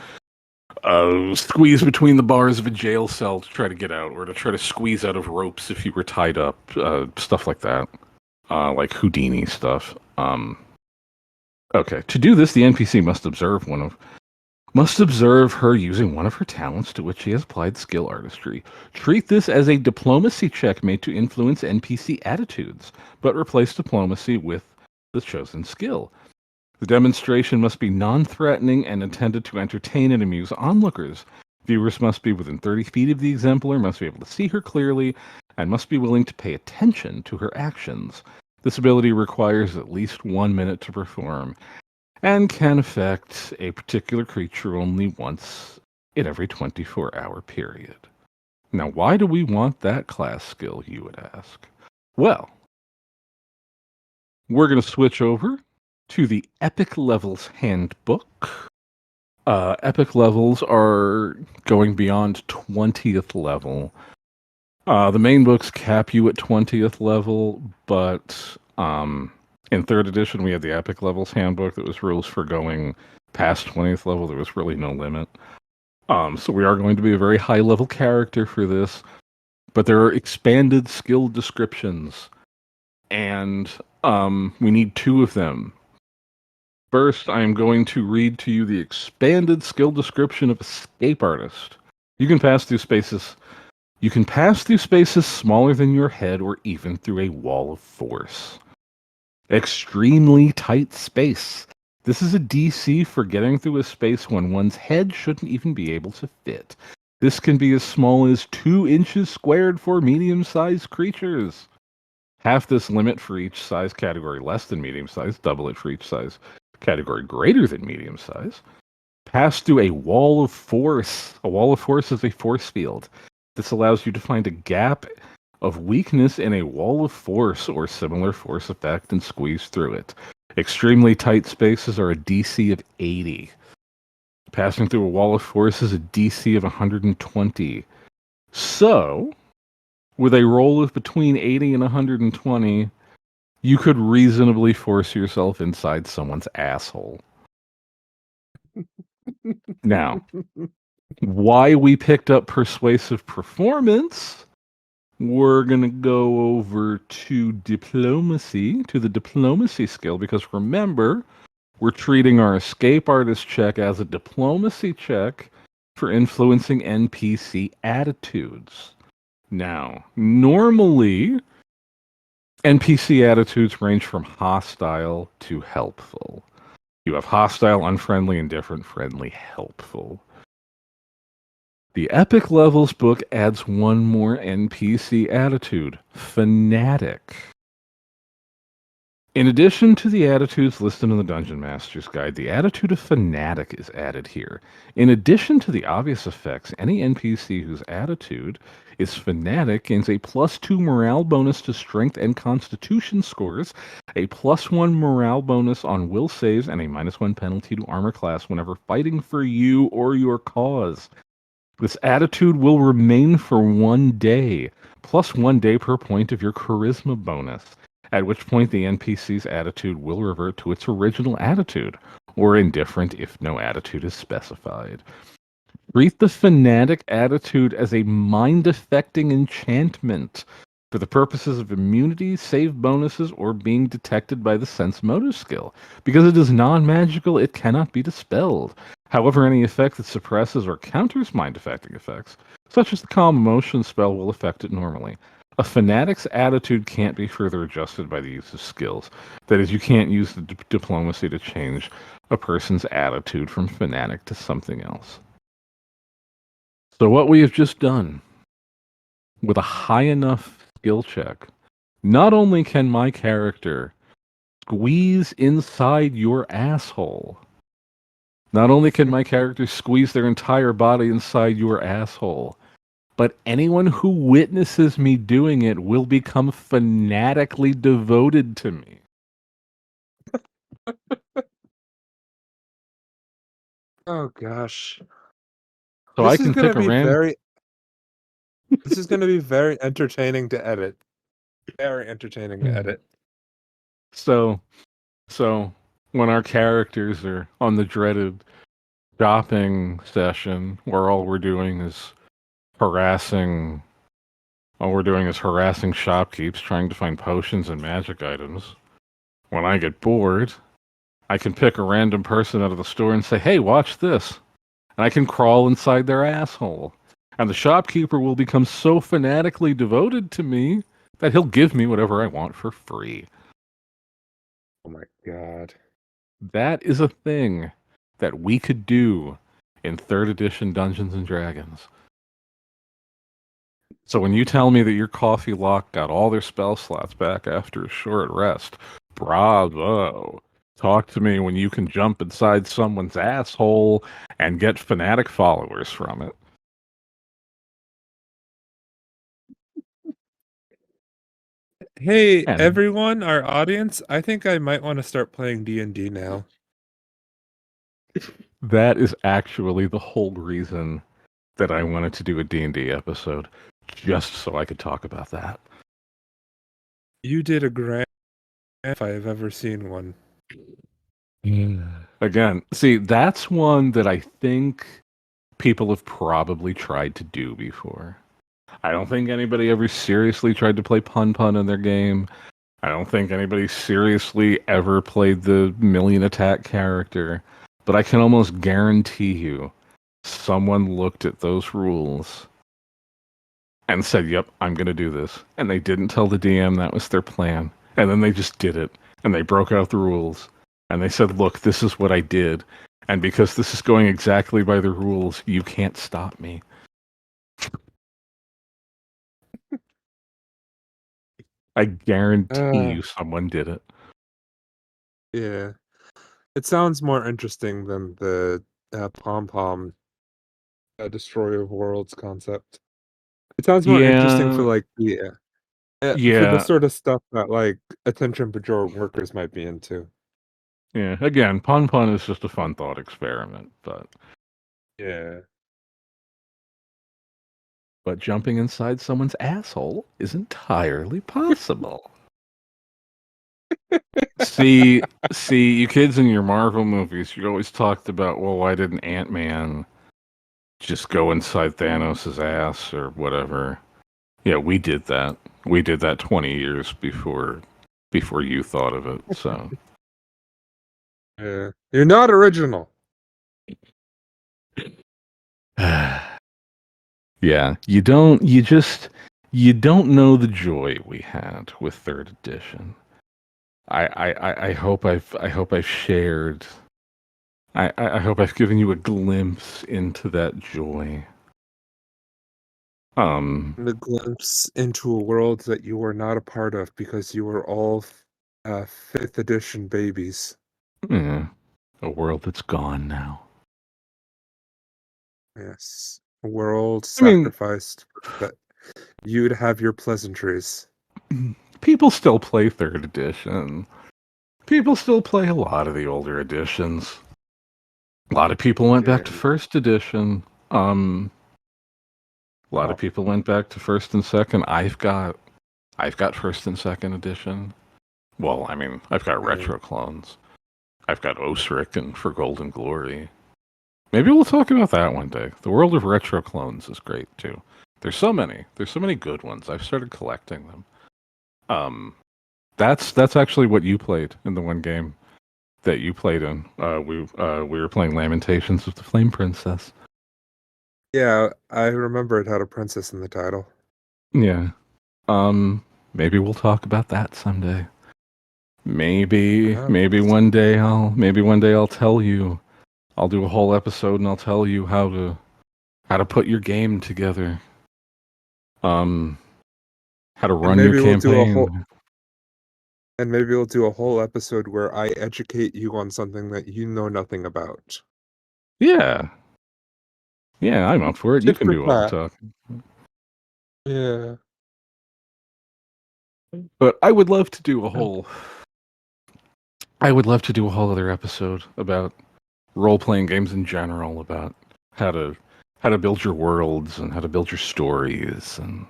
squeeze between the bars of a jail cell to try to get out, or to try to squeeze out of ropes if you were tied up, stuff like that, like Houdini stuff. Okay, to do this, the NPC must observe her using one of her talents to which she has applied skill Artistry. Treat this as a diplomacy check made to influence NPC attitudes, but replace diplomacy with the chosen skill. The demonstration must be non-threatening and intended to entertain and amuse onlookers. Viewers must be within 30 feet of the Exemplar, must be able to see her clearly, and must be willing to pay attention to her actions. This ability requires at least 1 minute to perform, and can affect a particular creature only once in every 24-hour period. Now, why do we want that class skill, you would ask? Well, we're going to switch over to the Epic Levels Handbook. Epic Levels are going beyond 20th level. The main books cap you at 20th level, but in 3rd edition, we had the Epic Levels Handbook that was rules for going past 20th level. There was really no limit. So we are going to be a very high-level character for this, but there are expanded skill descriptions, and we need 2 of them. First, I am going to read to you the expanded skill description of Escape Artist. You can pass through spaces smaller than your head or even through a wall of force. Extremely tight space. This is a DC for getting through a space when one's head shouldn't even be able to fit. This can be as small as 2 inches squared for medium-sized creatures. Half this limit for each size category less than medium size, double it for each size category greater than medium size. Pass through a wall of force. A wall of force is a force field. This allows you to find a gap of weakness in a wall of force or similar force effect and squeeze through it. Extremely tight spaces are a DC of 80. Passing through a wall of force is a DC of 120. So, with a roll of between 80 and 120, you could reasonably force yourself inside someone's asshole. Now, why we picked up persuasive performance, we're going to go over to diplomacy, to the diplomacy skill, because remember, we're treating our escape artist check as a diplomacy check for influencing NPC attitudes. Now, normally, NPC attitudes range from hostile to helpful. You have hostile, unfriendly, indifferent, friendly, helpful. The Epic Levels book adds one more NPC attitude, fanatic. In addition to the attitudes listed in the Dungeon Master's Guide, the attitude of fanatic is added here. In addition to the obvious effects, any NPC whose attitude is fanatic gains a +2 morale bonus to strength and constitution scores, a +1 morale bonus on will saves, and a -1 penalty to armor class whenever fighting for you or your cause. This attitude will remain for 1 day, plus 1 day per point of your charisma bonus, at which point the NPC's attitude will revert to its original attitude, or indifferent if no attitude is specified. Treat the fanatic attitude as a mind-affecting enchantment for the purposes of immunity, save bonuses, or being detected by the sense motive skill. Because it is non-magical, it cannot be dispelled. However, any effect that suppresses or counters mind-affecting effects, such as the calm emotion spell, will affect it normally. A fanatic's attitude can't be further adjusted by the use of skills. That is, you can't use the diplomacy to change a person's attitude from fanatic to something else. So what we have just done, with a high enough skill check, not only can my character squeeze inside your asshole, not only can my character squeeze their entire body inside your asshole, but anyone who witnesses me doing it will become fanatically devoted to me. Oh gosh. So I can pick a random. This is gonna be very entertaining to edit. Very entertaining to edit. So when our characters are on the dreaded shopping session where all we're doing is harassing shopkeepers trying to find potions and magic items. When I get bored, I can pick a random person out of the store and say, "Hey, watch this." And I can crawl inside their asshole. And the shopkeeper will become so fanatically devoted to me that he'll give me whatever I want for free. Oh my god. That is a thing that we could do in 3rd edition Dungeons and Dragons. So when you tell me that your coffee lock got all their spell slots back after a short rest, bravo. Talk to me when you can jump inside someone's asshole and get fanatic followers from it. Hey And everyone, our audience, I think I might want to start playing D&D now. that is actually the whole reason that I wanted to do a D&D episode, just so I could talk about that. You did a grand if I have ever seen one. Again, see, that's one that I think people have probably tried to do before. I don't think anybody ever seriously tried to play Pun Pun in their game. I don't think anybody seriously ever played the million attack character. But I can almost guarantee you someone looked at those rules and said, "Yep, I'm going to do this." And they didn't tell the DM that was their plan. And then they just did it. And they broke out the rules. And they said, "Look, this is what I did. And because this is going exactly by the rules, you can't stop me." I guarantee you someone did it. Yeah. It sounds more interesting than the pom pom destroyer of worlds concept. It sounds more interesting for Yeah, like for the yeah, sort of stuff that like attention Bajoran workers might be into. yeah. Again, Pun Pun is just a fun thought experiment, Yeah. but jumping inside someone's asshole is entirely possible. See, you kids in your Marvel movies, you always talked about, well, why didn't Ant-Man just go inside Thanos' ass or whatever? Yeah, we did that. We did that 20 years before you thought of it. So, Yeah. You're not original. yeah, you don't know the joy we had with third edition. I hope I've shared. I hope I've given you a glimpse into that joy. And a glimpse into a world that you were not a part of because you were all fifth edition babies. Yeah, a world that's gone now. Yes. A world I mean, sacrificed that you'd have your pleasantries. people still play third edition. People still play a lot of the older editions. A lot of people went back Yeah. to first edition. A lot of people went back to first and second. I've got first and second edition. Well, I mean, I've got Yeah. retro clones. I've got Osric and For Golden Glory. Maybe we'll talk about that one day. The world of retro clones is great too. There's so many. There's so many good ones. I've started collecting them. That's actually what you played in the one game that you played in. We were playing Lamentations of the Flame Princess. Yeah, I remember it had a princess in the title. Yeah. Maybe we'll talk about that someday. Perhaps. Maybe one day I'll tell you. I'll do a whole episode and I'll tell you how to put your game together. Um, how to And run your maybe we'll do a whole campaign. and maybe we'll do a whole episode where I educate you on something that you know nothing about. Yeah. Yeah, I'm up for it. You Tit can for do all the tat. talking. Yeah. But I would love to do a whole other episode about role playing games in general, about how to build your worlds and how to build your stories and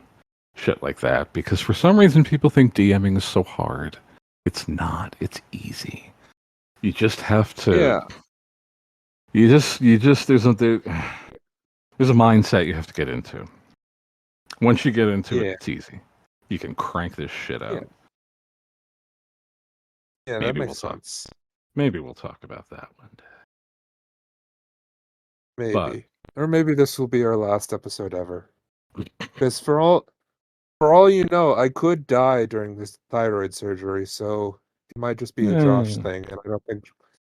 shit like that. Because for some reason people think DMing is so hard. It's not. It's easy. You just have to. Yeah. You just there's a mindset you have to get into. Once you get into it, Yeah. it's easy. You can crank this shit Yeah. out. Yeah, that Maybe we'll makes talk. sense. Maybe we'll talk about that one day. But Maybe. Or maybe this will be our last episode ever. Because for all you know, I could die during this thyroid surgery, so it might just be a Josh eh, thing, and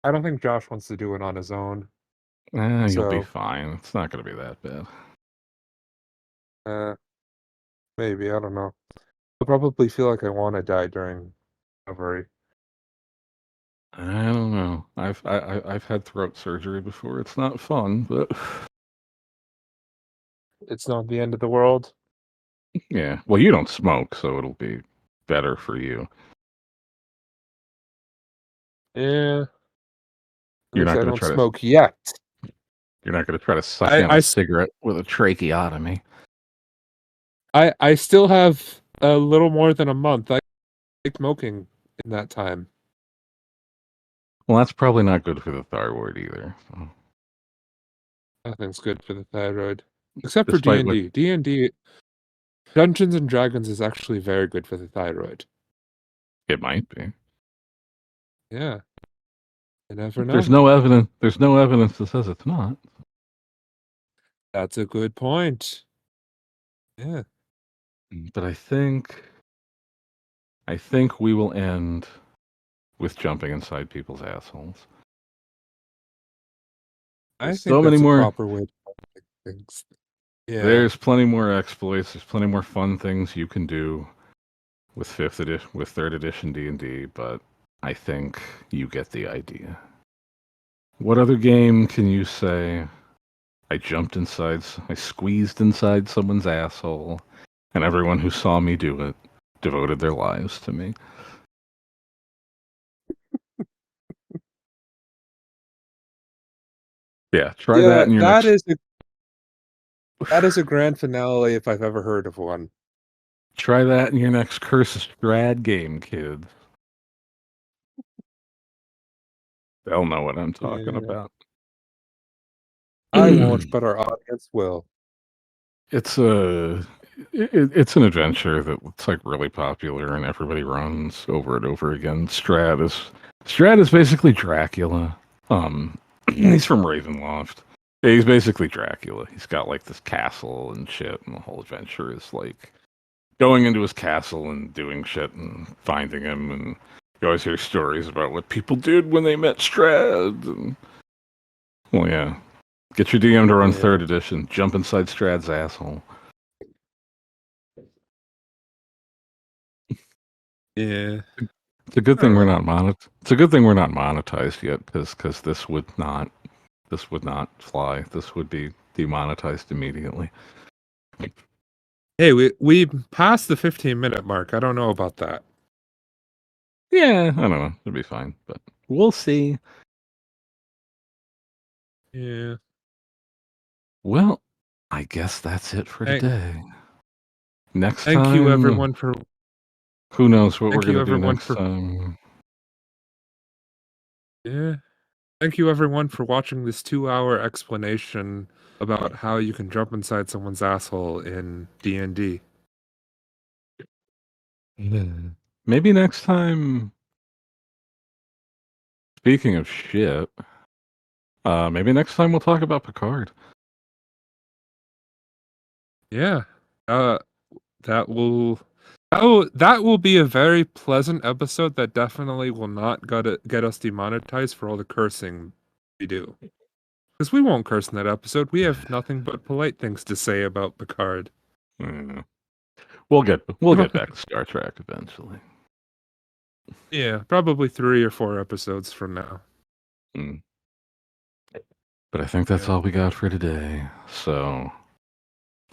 I don't think Josh wants to do it on his own. you'll be So fine. It's not going to be that bad. uh maybe, I don't know. I'll probably feel like I want to die during recovery. I don't know. I've had throat surgery before. It's not fun, but It's not the end of the world. yeah. Well, you don't smoke, so it'll be better for you. Yeah. At You're least not I going to don't try to. smoke yet. You're not going to try to suck I in I a s- cigarette with a tracheotomy. I still have a little more than a month. I like smoking in that time. Well, that's probably not good for the thyroid either. So. Nothing's good for the thyroid. Except for Despite what D&D. D&D Dungeons and Dragons is actually very good for the thyroid. it might be. Yeah. You never There's know. no evidence. There's no evidence that says it's not. That's a good point. Yeah. But I think we will end with jumping inside people's assholes. I There's think so many that's a more. proper way to make things. Yeah. There's plenty more exploits. There's plenty more fun things you can do with with third edition D&D. But I think you get the idea. What other game can you say? I squeezed inside someone's asshole, and everyone who saw me do it devoted their lives to me. Yeah, try that Yeah, in your that next. is a grand finale if I've ever heard of one. Try that in your next Curse of Strahd game, kids. They'll know what I'm talking Yeah. about. I won't, but our audience will. It's it's an adventure that's like really popular and everybody runs over and over again. Strahd is basically Dracula. He's from Ravenloft. Yeah, he's basically Dracula. He's got like this castle and shit, and the whole adventure is like going into his castle and doing shit and finding him. And you always hear stories about what people did when they met Strahd. And, well, yeah, get your DM to run Yeah. third edition. Jump inside Strahd's asshole. Yeah. It's a good I thing don't we're know. not It's a good thing we're not monetized yet, because this would not fly. This would be demonetized immediately. Hey, we passed the 15-minute mark. I don't know about that. Yeah, I don't know. It'll be fine, but we'll see. Yeah. Well, I guess that's it for Thank, today. Next thank you time, everyone for who knows what we're thank you gonna do everyone next for time? yeah. Thank you everyone for watching this 2-hour explanation about how you can jump inside someone's asshole in D&D. Maybe next time. Speaking of shit, maybe next time we'll talk about Picard. Yeah. Uh that will that will be a very pleasant episode that definitely will not get us demonetized for all the cursing we do. Because we won't curse in that episode. We have nothing but polite things to say about Picard. Mm. We'll get back to Star Trek eventually. Yeah, probably 3 or 4 episodes from now. Mm. But I think that's Yeah. all we got for today. So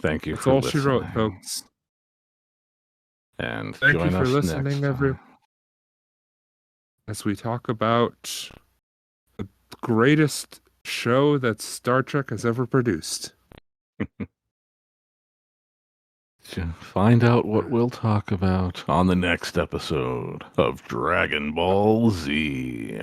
thank you That's for all she wrote, listening. folks. And Thank you join for us next listening, time. as we talk about the greatest show that Star Trek has ever produced. To find out what we'll talk about on the next episode of Dragon Ball Z.